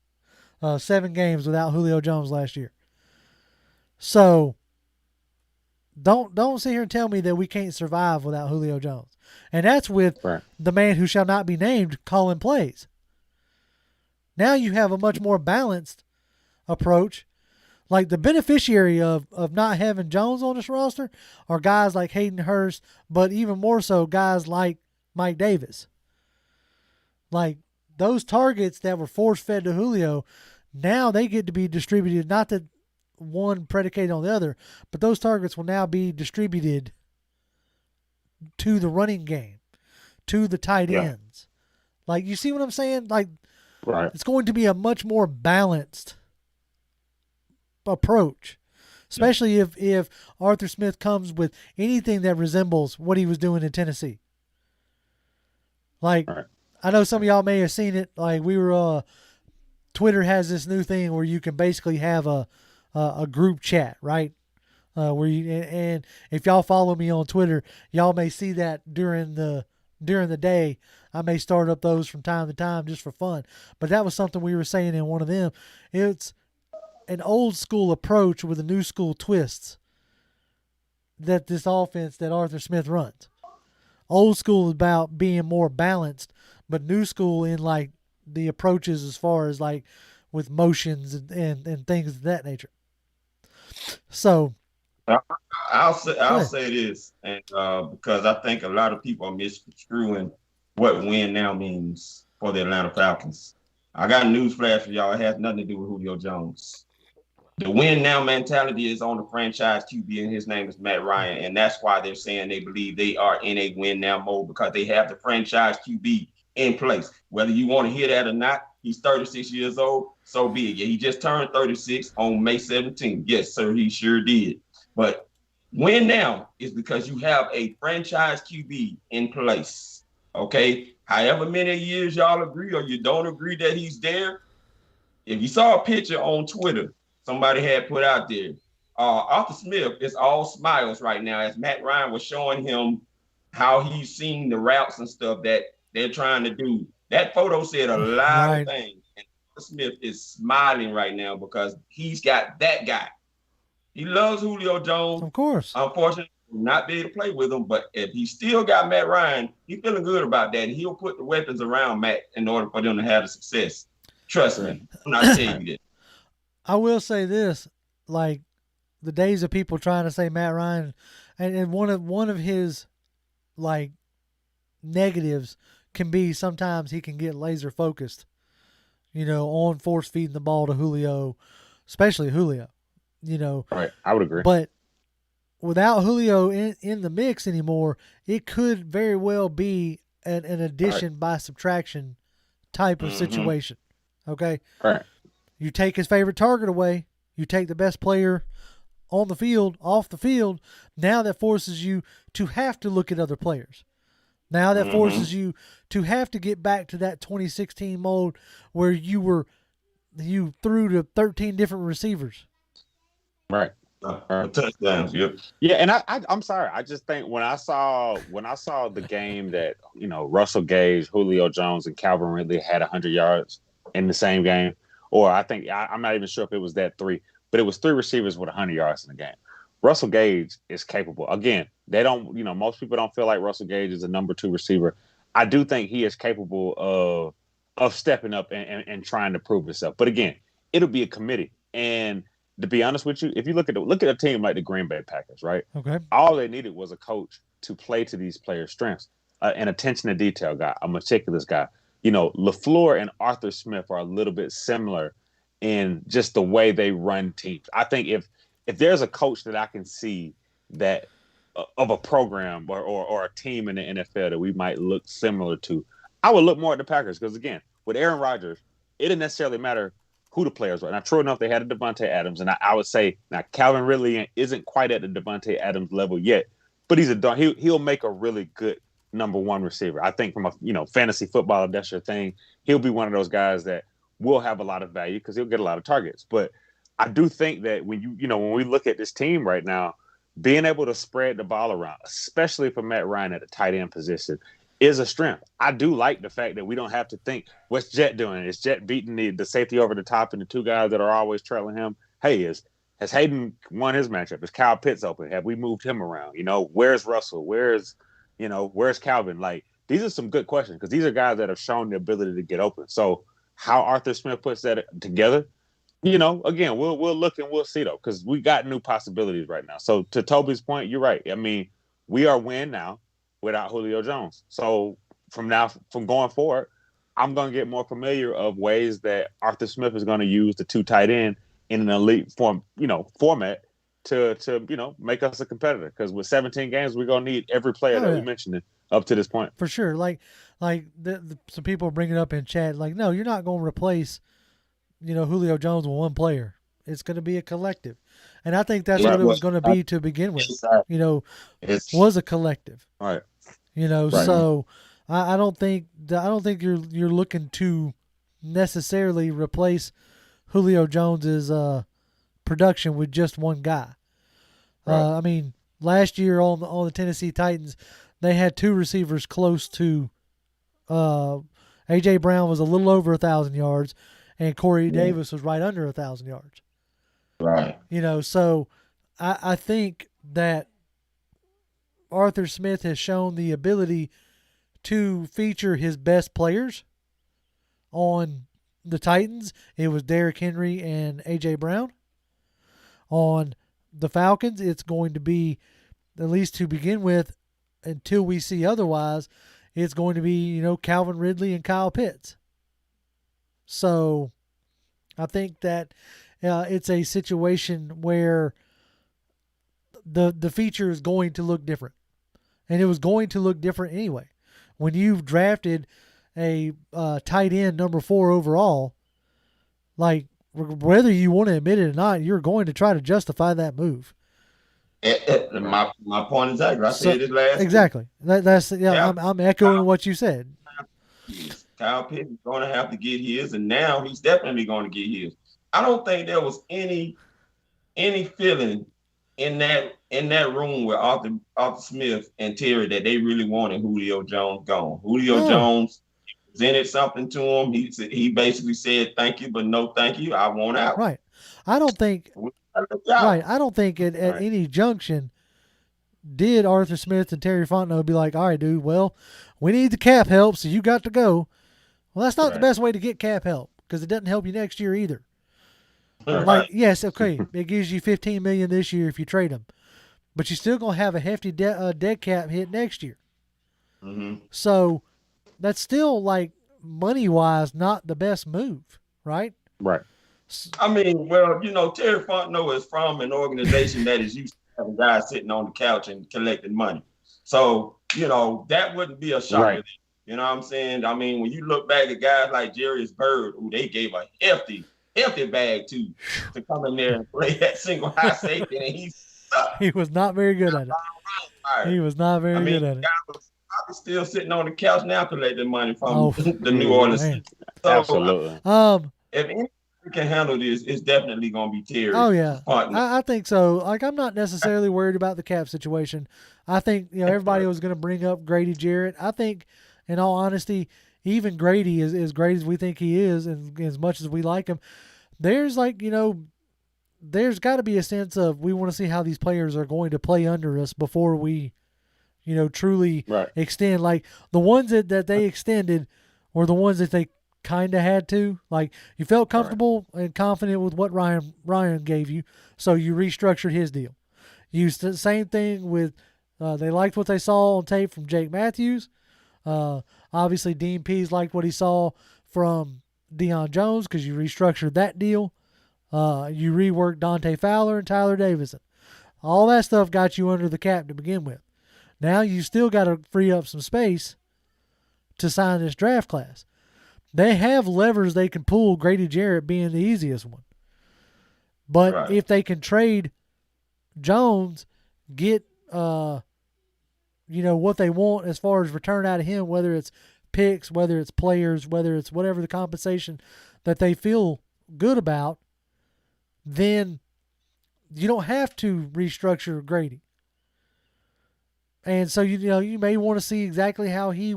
7 games without Julio Jones last year. So don't sit here and tell me that we can't survive without Julio Jones. And that's with the man who shall not be named calling plays. Now you have a much more balanced approach. Like the beneficiary of not having Jones on this roster are guys like Hayden Hurst, but even more so guys like Mike Davis. Like those targets that were force-fed to Julio, now they get to be distributed, not that one predicated on the other, but those targets will now be distributed to the running game, to the tight ends. Like, you see what I'm saying? Like, it's going to be a much more balanced approach, especially if Arthur Smith comes with anything that resembles what he was doing in Tennessee. Like, I know some of y'all may have seen it. Like, we were, Twitter has this new thing where you can basically have a group chat, right? Where you, and if y'all follow me on Twitter, y'all may see that during the day. I may start up those from time to time just for fun. But that was something we were saying in one of them. It's an old school approach with a new school twists that this offense that Arthur Smith runs. Old school is about being more balanced, but new school in like the approaches as far as like with motions and things of that nature. So I'll say this, and because I think a lot of people are misconstruing what win now means for the Atlanta Falcons. I got a news flash for y'all. It has nothing to do with Julio Jones. The win now mentality is on the franchise QB, and his name is Matt Ryan, and that's why they're saying they believe they are in a win now mode, because they have the franchise QB in place. Whether you want to hear that or not, he's 36 years old, so be it. Yeah, he just turned 36 on May 17th. Yes, sir, he sure did. But win now is because you have a franchise QB in place, okay? However many years y'all agree or you don't agree that he's there, if you saw a picture on Twitter, somebody had put out there, Arthur Smith is all smiles right now as Matt Ryan was showing him how he's seen the routes and stuff that they're trying to do. That photo said a lot of things. And Arthur Smith is smiling right now because he's got that guy. He loves Julio Jones. Of course. Unfortunately, will not be able to play with him, but if he still got Matt Ryan, he's feeling good about that. He'll put the weapons around Matt in order for them to have the success. Trust me. I'm not telling you that. I will say this, like the days of people trying to say Matt Ryan, and one of his like negatives can be sometimes he can get laser focused, on force feeding the ball to Julio, especially Julio, Right, I would agree. But without Julio in the mix anymore, it could very well be an addition by subtraction type of situation. Okay? Right. You take his favorite target away, you take the best player on the field, off the field, now that forces you to have to look at other players. Now that forces you to have to get back to that 2016 mode where you threw to 13 different receivers. Right. Touchdowns, yep. Yeah, and I'm sorry. I just think when I saw the game that Russell Gage, Julio Jones, and Calvin Ridley had 100 yards in the same game, or I think I'm not even sure if it was that three, but it was three receivers with 100 yards in the game. Russell Gage is capable. Again, they don't. Most people don't feel like Russell Gage is a number 2 receiver. I do think he is capable of stepping up and trying to prove himself. But again, it'll be a committee. And to be honest with you, if you look at a team like the Green Bay Packers, right? Okay. All they needed was a coach to play to these players' strengths, an attention to detail guy, a meticulous guy. LaFleur and Arthur Smith are a little bit similar in just the way they run teams. I think if there's a coach that I can see that of a program or a team in the NFL that we might look similar to, I would look more at the Packers because, again, with Aaron Rodgers, it didn't necessarily matter who the players were. Now, true enough, they had a Devontae Adams, and I would say now Calvin Ridley isn't quite at the Devontae Adams level yet, but he'll make a really good number 1 receiver. I think from a fantasy football, if that's your thing, he'll be one of those guys that will have a lot of value because he'll get a lot of targets. But I do think that when we look at this team right now, being able to spread the ball around, especially for Matt Ryan at the tight end position, is a strength. I do like the fact that we don't have to think, what's Jet doing? Is Jet beating the safety over the top and the 2 guys that are always trailing him? Hey, has Hayden won his matchup? Is Kyle Pitts open? Have we moved him around? Where's Russell? Where's Calvin? Like, these are some good questions because these are guys that have shown the ability to get open. So how Arthur Smith puts that together, again, we'll look and we'll see, though, because we got new possibilities right now. So to Toby's point, you're right. I mean, we are win now without Julio Jones. So from going forward, I'm going to get more familiar of ways that Arthur Smith is going to use the 2 tight end in an elite format to make us a competitor. Because with 17 games, we're going to need every player that we mentioned up to this point. For sure. Like some people bring it up in chat. Like, no, you're not going to replace Julio Jones with one player. It's going to be a collective. And I think that's what it was going to be to begin with. Was a collective. All right. So I don't think you're looking to necessarily replace Julio Jones's production with just one guy. Right. I mean, last year on the Tennessee Titans, they had 2 receivers close to A.J. Brown was a little over 1,000 yards, and Corey Davis was right under 1,000 yards. Right. So I think that Arthur Smith has shown the ability to feature his best players on the Titans. It was Derrick Henry and A.J. Brown. On the Falcons, it's going to be, at least to begin with, until we see otherwise, it's going to be, Calvin Ridley and Kyle Pitts. So I think that it's a situation where the feature is going to look different. And it was going to look different anyway. When you've drafted a tight end number 4 overall, like, whether you want to admit it or not, you're going to try to justify that move. My point is exactly. I said it last exactly. I'm echoing what you said. Kyle Pitts is going to have to get his, and now he's definitely going to get his. I don't think there was any any feeling in that room with Arthur Smith and Terry that they really wanted Julio Jones gone. Julio Jones presented something to him. He basically said thank you, but no thank you. I want out. Right. I don't think. Right. I don't think at any junction did Arthur Smith and Terry Fontenot be like, all right, dude, well, we need the cap help, so you got to go. Well, that's not the best way to get cap help because it doesn't help you next year either. Right. Like, yes, okay, it gives you $15 million this year if you trade him, but you're still gonna have a hefty dead cap hit next year. Mm-hmm. So that's still like money wise not the best move, right? Right. I mean, well, Terry Fontenot is from an organization that is used to having guys sitting on the couch and collecting money. So, that wouldn't be a shock. Right. You know what I'm saying? I mean, when you look back at guys like Jarius Byrd, who they gave a hefty bag to come in there and play that single high safety, and he was not very good at it. He was not very good at it. I was still sitting on the couch now collecting money from the New Orleans. So, absolutely. If anyone can handle this, it's definitely going to be Terry. Oh yeah, I think so. Like, I'm not necessarily worried about the cap situation. I think everybody was going to bring up Grady Jarrett. I think, in all honesty, even Grady is as great as we think he is, and as much as we like him, there's there's got to be a sense of we want to see how these players are going to play under us before we, truly extend. Like the ones that they extended were the ones that they kind of had to. Like, you felt comfortable and confident with what Ryan gave you, so you restructured his deal. You same thing with they liked what they saw on tape from Jake Matthews. Obviously, Dean Pease liked what he saw from Deion Jones because you restructured that deal. You reworked Dante Fowler and Tyler Davison. All that stuff got you under the cap to begin with. Now you still got to free up some space to sign this draft class. They have levers they can pull, Grady Jarrett being the easiest one. But if they can trade Jones, get what they want as far as return out of him, whether it's picks, whether it's players, whether it's whatever the compensation that they feel good about, then you don't have to restructure Grady. And so you may want to see exactly how he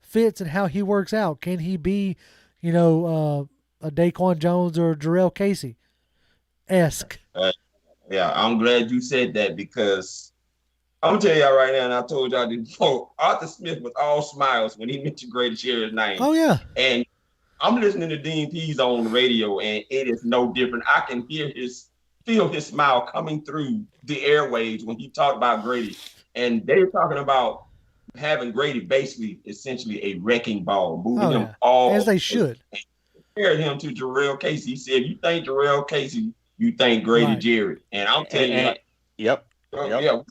fits and how he works out. Can he be, a Daquan Jones or Jarrell Casey-esque? Yeah, I'm glad you said that because I'm going to tell y'all right now, and I told y'all this before, Arthur Smith was all smiles when he mentioned Grady Jarrett's name. Oh, yeah. And I'm listening to Dean Pease on the radio, and it is no different. I can feel his smile coming through the airwaves when he talked about Grady. And they were talking about having Grady basically essentially a wrecking ball, moving him all as they should. And compared him to Jarrell Casey. He said, "You think Jarrell Casey, you think Grady Jarrett." And I'm telling you, yep. Yeah,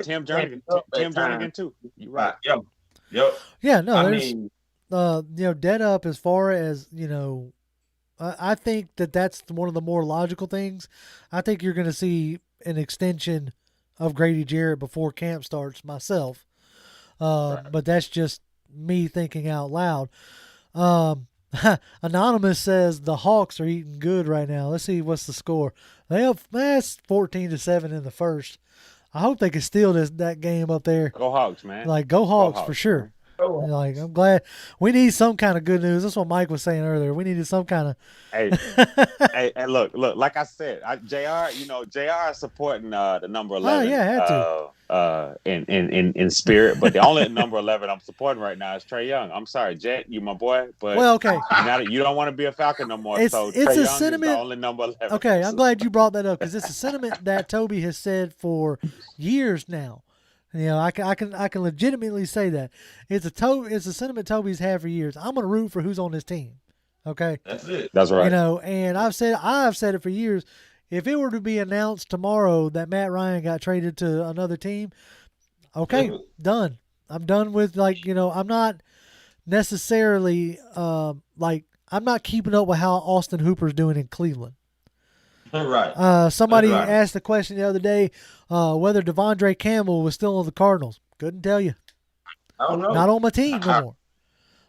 Tim Jernigan too. You're right. Yep. Yeah, no, dead up as far as, I think that's one of the more logical things. I think you're going to see an extension of Grady Jarrett before camp starts myself. But that's just me thinking out loud. Anonymous says the Hawks are eating good right now. Let's see what's the score. That's 14-7 in the first. I hope they can steal that game up there. Go Hawks, man. Like, go Hawks for sure. Like, I'm glad we need some kind of good news. That's what Mike was saying earlier. We needed some kind of. Hey, look. Like I said, JR is supporting the number 11. Oh yeah, had to. In spirit, but the only number 11 I'm supporting right now is Trae Young. I'm sorry, Jet, you my boy, but okay. Now that you don't want to be a Falcon no more, so it's Trae a Young sentiment. Is the only number 11. Okay, I'm glad you brought that up because it's a sentiment that Toby has said for years now. I can legitimately say that it's a sentiment Toby's had for years. I'm gonna root for who's on his team. Okay, that's it. That's right. And I've said it for years. If it were to be announced tomorrow that Matt Ryan got traded to another team, okay, done. I'm done with I'm not necessarily I'm not keeping up with how Austin Hooper's doing in Cleveland. Right. Somebody asked the question the other day whether Devondre Campbell was still on the Cardinals. Couldn't tell you. I don't know. Not on my team no more.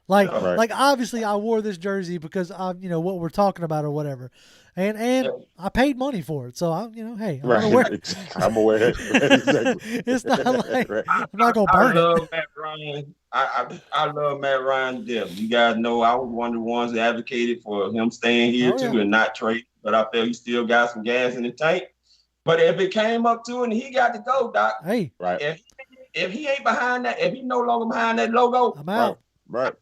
Like, Right. like obviously I wore this jersey because what we're talking about or whatever, and I paid money for it. So hey, I'm gonna wear it. I'm aware. Exactly. It's not like Right. I'm not gonna I burn love it. Matt Ryan. I love Matt Ryan to death. You guys know I was one of the ones that advocated for him staying here Oh, too yeah. and not trade. But I felt he still got some gas in the tank. But if it came up to it and he got to go, Doc, Hey, Right. if he ain't behind that, if he no longer behind that logo, I'm out. Right.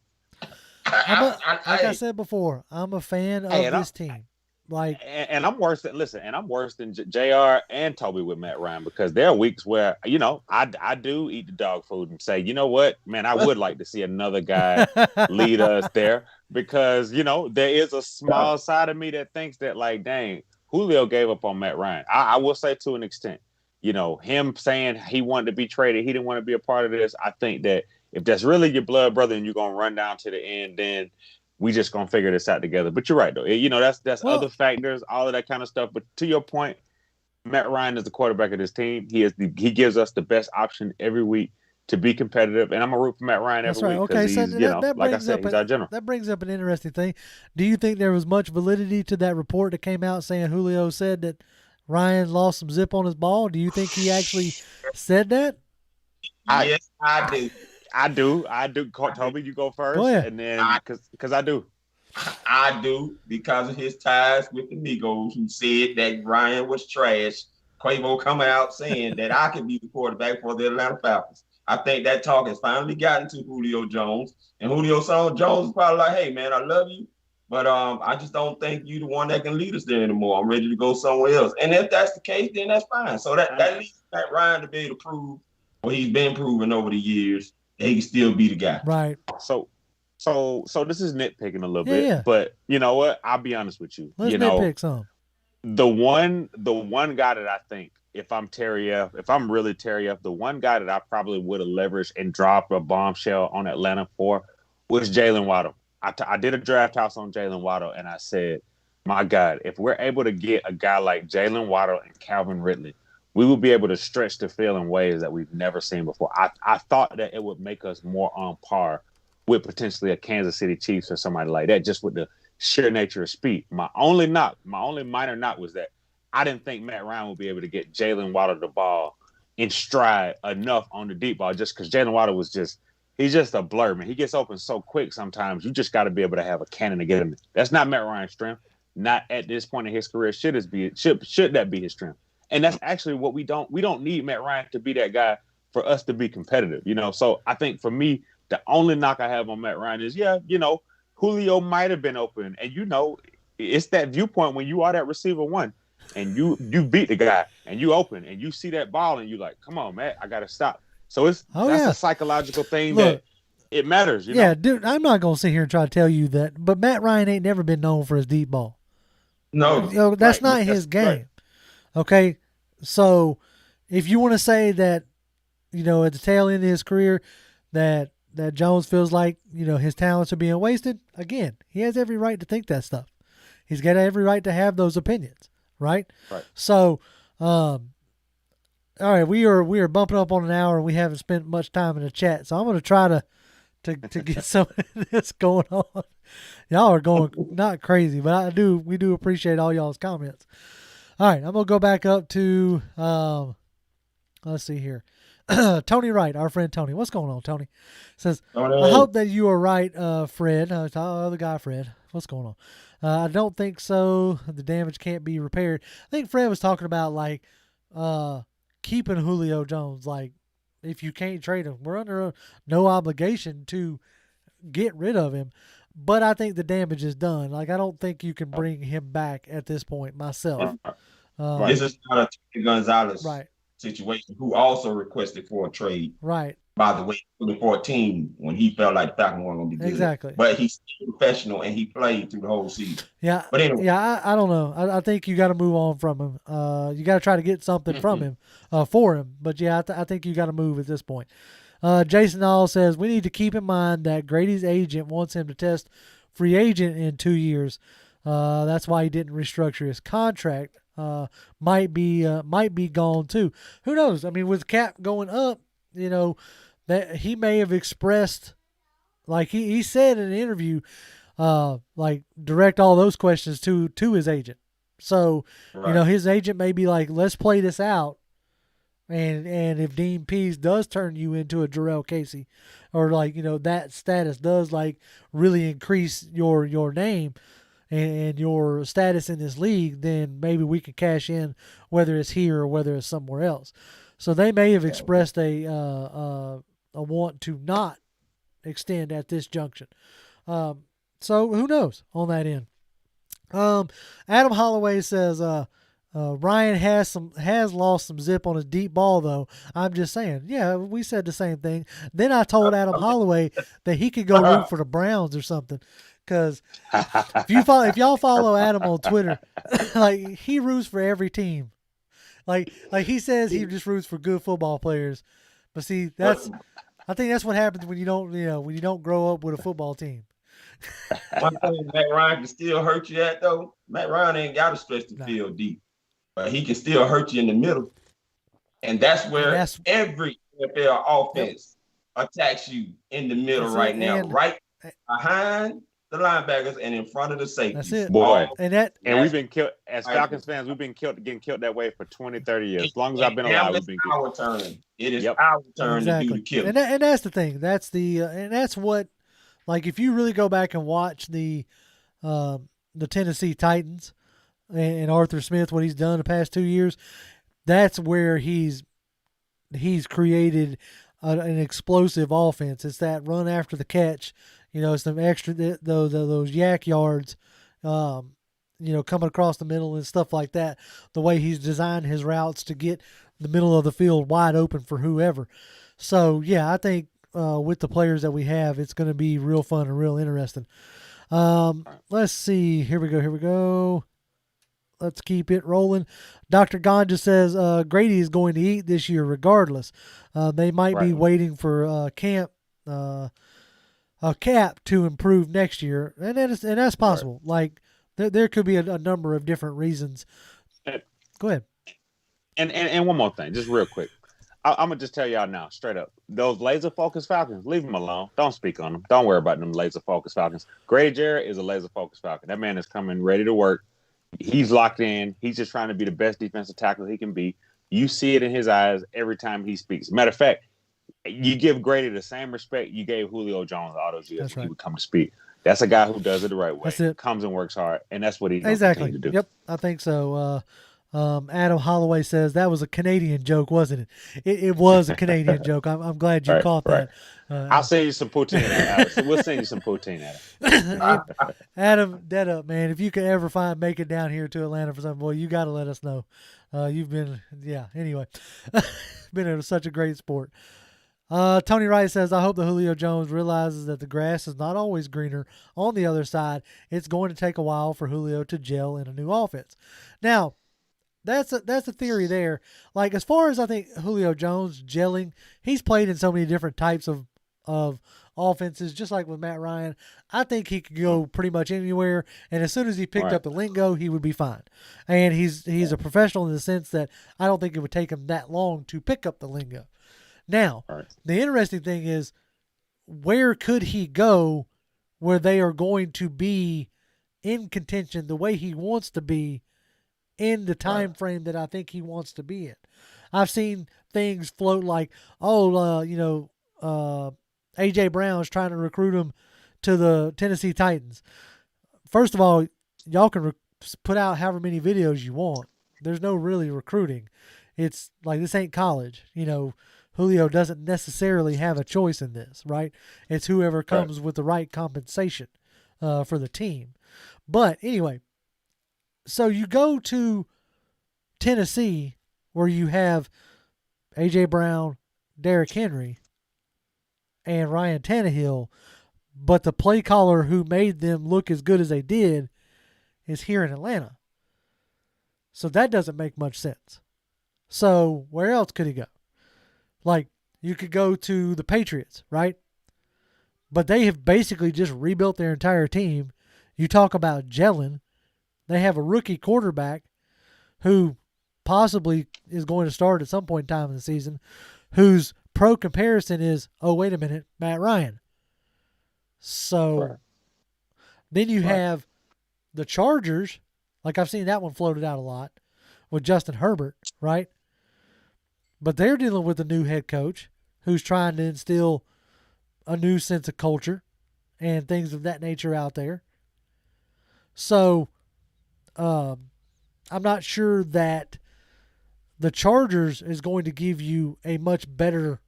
Like I said before, I'm a fan of Hey, and this team. Like, and I'm worse than I'm worse than JR and Toby with Matt Ryan, because there are weeks where I do eat the dog food and say, you know what, man, I would like to see another guy lead us there, because there is a small side of me that thinks that, like, dang, Julio gave up on Matt Ryan. I will say, to an extent, him saying he wanted to be traded, he didn't want to be a part of this. I think that if that's really your blood brother and you're gonna run down to the end, then we just gonna figure this out together. But you're right, though. That's other factors, all of that kind of stuff. But to your point, Matt Ryan is the quarterback of this team. He gives us the best option every week to be competitive, and I'm gonna root for Matt Ryan every week. Okay, so that like I brings said, up he's our general. that brings up an interesting thing. Do you think there was much validity to that report that came out saying Julio said that Ryan lost some zip on his ball? Do you think he actually said that? yes, I do. I do. Toby, you go first. Go ahead. And then, because I do. I do, because of his ties with the Migos, who said that Ryan was trash. Quavo coming out saying that I could be the quarterback for the Atlanta Falcons. I think that talk has finally gotten to Julio Jones, and Julio Jones is probably like, "Hey, man, I love you, but I just don't think you the one that can lead us there anymore. I'm ready to go somewhere else." And if that's the case, then that's fine. So that leaves Matt Ryan to be able to prove what he's been proving over the years, that he can still be the guy. Right. So this is nitpicking a little bit, yeah. But you know what? I'll be honest with you. Let's nitpick some. The one guy that I think, if I'm really Terry F, the one guy that I probably would have leveraged and dropped a bombshell on Atlanta for was Jalen Waddle. I did a draft house on Jalen Waddle, and I said, my God, if we're able to get a guy like Jalen Waddle and Calvin Ridley, we will be able to stretch the field in ways that we've never seen before. I thought that it would make us more on par with potentially a Kansas City Chiefs or somebody like that, just with the sheer nature of speed. My only minor knock was that I didn't think Matt Ryan would be able to get Jalen Waddle the ball in stride enough on the deep ball, just because Jalen Waddle he's just a blur, man. He gets open so quick sometimes. You just got to be able to have a cannon to get him. That's not Matt Ryan's strength. Not at this point in his career. Should that be his strength? And that's actually what we don't need Matt Ryan to be that guy for us to be competitive, So I think for me, the only knock I have on Matt Ryan is, Julio might have been open. And, it's that viewpoint when you are that receiver one and you beat the guy and you open and you see that ball and you like, come on, Matt, I got to stop. So that's a psychological thing. Look, that it matters. You know? Dude, I'm not going to sit here and try to tell you that, but Matt Ryan ain't never been known for his deep ball. No. That's not his game. Right. Okay. So if you want to say that, at the tail end of his career that Jones feels like, his talents are being wasted, again, he has every right to think that stuff. He's got every right to have those opinions, right? Right. So, all right, we are bumping up on an hour and we haven't spent much time in the chat. So I'm going to try to get some of this going on. Y'all are going not crazy, but we do appreciate all y'all's comments. All right, I'm going to go back up to, let's see here. Tony Wright, our friend Tony. What's going on, Tony? Says, I hope that you are right, Fred. The guy, Fred. What's going on? I don't think so. The damage can't be repaired. I think Fred was talking about, like, keeping Julio Jones. Like, if you can't trade him, we're under no obligation to get rid of him. But I think the damage is done. Like, I don't think you can bring him back at this point myself. This is not a Tony Gonzalez right. situation, who also requested for a trade. Right. By the way, 2014, when he felt like the Falcons weren't going to be good. Exactly. But he's still professional, and he played through the whole season. Yeah. But anyway. Yeah, I don't know. I think you got to move on from him. You got to try to get something from him, for him. But, yeah, I think you got to move at this point. Jason All says, we need to keep in mind that Grady's agent wants him to test free agent in 2 years. That's why he didn't restructure his contract. Might be gone too. Who knows? I mean, with cap going up, that he may have expressed like he said in an interview, like direct all those questions to his agent. So, Right. his agent may be like, let's play this out. And if Dean Pease does turn you into a Jarrell Casey, or like, that status does like really increase your name and your status in this league, then maybe we can cash in, whether it's here or whether it's somewhere else. So they may have expressed a want to not extend at this junction. So who knows on that end? Adam Holloway says, Ryan has lost some zip on his deep ball though. I'm just saying. Yeah, we said the same thing. Then I told Adam Holloway that he could go root for the Browns or something. Because if y'all follow Adam on Twitter, like he roots for every team. Like he says he just roots for good football players. But see, I think that's what happens when you don't grow up with a football team. One thing Matt Ryan can still hurt you at though. Matt Ryan ain't got to stretch the field deep, but he can still hurt you in the middle, and that's where every NFL offense attacks you in the middle right now, right behind the linebackers and in front of the safeties. That's it, boy. And we've been killed as Falcons fans. We've been getting killed that way for 20, 30 years. As long as I've been alive, we've been our turn. It is our turn to do the killing. And that's the thing. That's and that's what. Like, if you really go back and watch the Tennessee Titans and Arthur Smith, what he's done the past 2 years, that's where he's created an explosive offense. It's that run after the catch. It's some extra those yak yards, coming across the middle and stuff like that. The way he's designed his routes to get the middle of the field wide open for whoever. So yeah, I think. With the players that we have, it's going to be real fun and real interesting. Let's see. Here we go. Let's keep it rolling. Dr. Ganja says Grady is going to eat this year regardless. They might be waiting for a cap to improve next year, and that's possible. Right. Like there could be a number of different reasons. Go ahead. And one more thing, just real quick. I'm gonna just tell y'all now, straight up. Those laser focused Falcons, leave them alone. Don't speak on them. Don't worry about them laser focused Falcons. Grady Jarrett is a laser focused Falcon. That man is coming ready to work. He's locked in. He's just trying to be the best defensive tackle he can be. You see it in his eyes every time he speaks. Matter of fact, you give Grady the same respect you gave Julio Jones all those years when he would come to speak. That's a guy who does it the right way. That's it. Comes and works hard, and that's what he exactly to do. Yep, I think so. Adam Holloway says that was a Canadian joke, wasn't it? It was a Canadian joke. I'm glad you caught that. I'll send you some poutine, Alex. We'll send you some poutine, Adam, that up, man. If you can ever make it down here to Atlanta for something, boy, you got to let us know. You've been, anyway, been such a great sport. Tony Wright says, I hope that Julio Jones realizes that the grass is not always greener on the other side. It's going to take a while for Julio to gel in a new offense. Now, that's a theory there. Like, as far as I think Julio Jones gelling, he's played in so many different types of offenses, just like with Matt Ryan. I think he could go pretty much anywhere, and as soon as he picked up the lingo, he would be fine. And he's a professional in the sense that I don't think it would take him that long to pick up the lingo. Now, the interesting thing is, where could he go where they are going to be in contention the way he wants to be in the time frame that I think he wants to be in? I've seen things float like, A.J. Brown's trying to recruit him to the Tennessee Titans. First of all, y'all can put out however many videos you want. There's no really recruiting. It's like, this ain't college. Julio doesn't necessarily have a choice in this, right? It's whoever comes with the right compensation for the team. But anyway, so you go to Tennessee where you have A.J. Brown, Derrick Henry, and Ryan Tannehill, but the play caller who made them look as good as they did is here in Atlanta. So that doesn't make much sense. So where else could he go? Like, you could go to the Patriots, right? But they have basically just rebuilt their entire team. You talk about gelling. They have a rookie quarterback who possibly is going to start at some point in time in the season, whose pro comparison is, oh, wait a minute, Matt Ryan. So Right. then you Right. have the Chargers. Like I've seen that one floated out a lot with Justin Herbert, right? But they're dealing with a new head coach who's trying to instill a new sense of culture and things of that nature out there. So I'm not sure that the Chargers is going to give you a much better,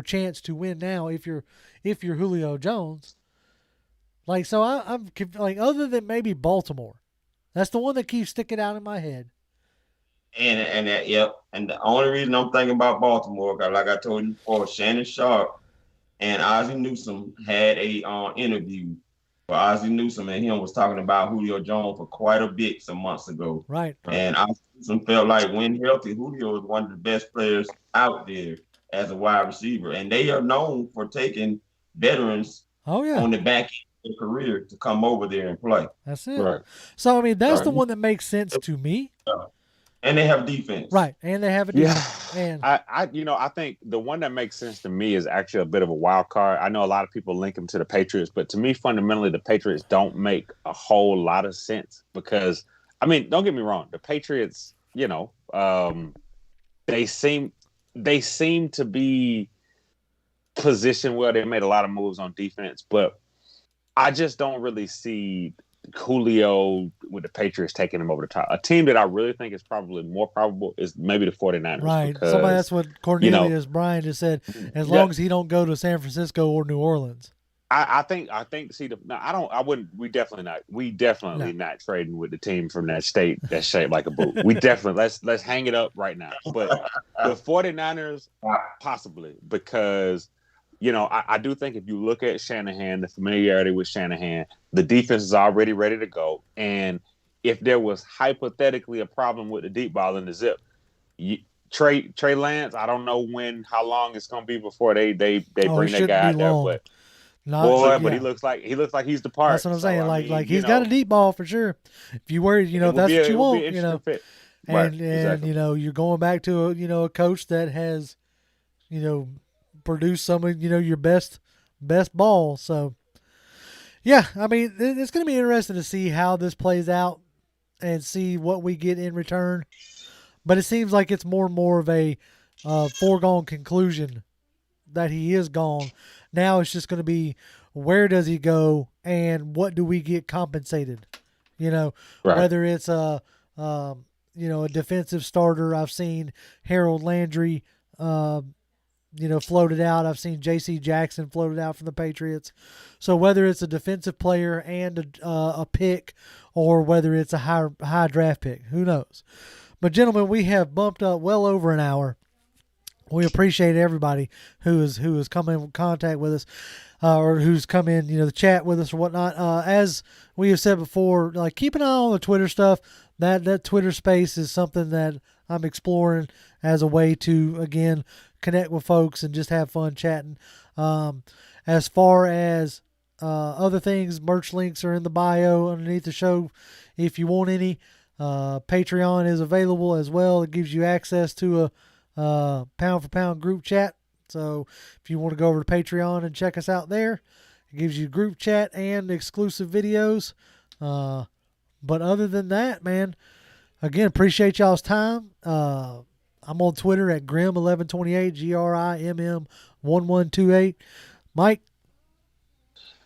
chance to win now if you're Julio Jones. Like, so I'm like, other than maybe Baltimore, that's the one that keeps sticking out in my head. And that, yep. And the only reason I'm thinking about Baltimore, 'cause like I told you before, Shannon Sharp and Ozzie Newsome had a interview. But Ozzie Newsome and him was talking about Julio Jones for quite a bit some months ago. Right. And Ozzie Newsome felt like when healthy, Julio is one of the best players out there as a wide receiver. And they are known for taking veterans on the back end of their career to come over there and play. That's it. Right. So, I mean, that's the one that makes sense to me. And they have defense. Right. And they have a defense. Yeah. And I think the one that makes sense to me is actually a bit of a wild card. I know a lot of people link him to the Patriots, but to me, fundamentally, the Patriots don't make a whole lot of sense because, I mean, don't get me wrong. The Patriots, they seem to be positioned well. They made a lot of moves on defense, but I just don't really see Julio with the Patriots taking him over the top. A team that I really think is probably more probable is maybe the 49ers. right. Because, that's what Cornelius Bryan just said. As long as he don't go to San Francisco or New Orleans. I think we definitely not trading with the team from that state that's shaped like a boot. We definitely let's hang it up right now. But the 49ers possibly, because I do think if you look at Shanahan, the familiarity with Shanahan, the defense is already ready to go. And if there was hypothetically a problem with the deep ball in the zip, Trey Lance, I don't know how long it's going to be before they bring that guy out there. But he looks like he's the part. That's what I'm saying. So, he's got a deep ball for sure. If you worry, that's what you want. Fit. And exactly. you're going back to a coach that has, produce some of your best ball. So yeah, I mean, it's going to be interesting to see how this plays out and see what we get in return. But it seems like it's more and more of a foregone conclusion that he is gone. Now it's just going to be, where does he go and what do we get compensated? Whether it's a defensive starter. I've seen Harold Landry floated out. I've seen J.C. Jackson floated out from the Patriots. So whether it's a defensive player and a pick, or whether it's a high draft pick, who knows? But gentlemen, we have bumped up well over an hour. We appreciate everybody who has come in contact with us, or who's come in, to chat with us or whatnot. As we have said before, keep an eye on the Twitter stuff. That Twitter space is something that I'm exploring as a way to, again, connect with folks and just have fun chatting. As far as other things, merch links are in the bio underneath the show if you want any. Patreon is available as well. It gives you access to a pound for pound group chat. So if you want to go over to Patreon and check us out there, it gives you group chat and exclusive videos. But other than that, man, again, appreciate y'all's time. I'm on Twitter at Grim1128, GRIMM1128. Mike?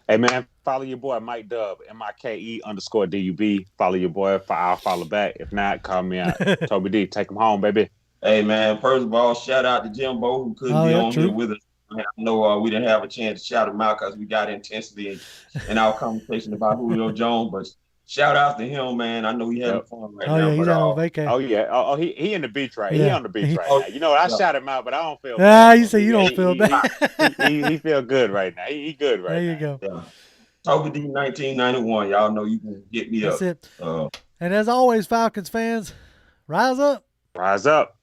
Hey, man, follow your boy, Mike Dub, MIKE_DUB. Follow your boy. I'll follow back. If not, call me out. Toby D, take him home, baby. Hey, man, first of all, shout out to Jimbo, who couldn't be on here with us. I know we didn't have a chance to shout him out because we got intensity in our conversation about Julio Jones, but shout out to him, man. I know he having fun right now. Yeah, he's out on vacation. Oh, yeah. He in the beach right now. Yeah. He on the beach right now. I shout him out, but I don't feel bad. You say you don't feel bad. He feel good right now. He good right now. There you go. Yeah. Toby D 1991. Y'all know you can get me That's up. That's it. And as always, Falcons fans, rise up. Rise up.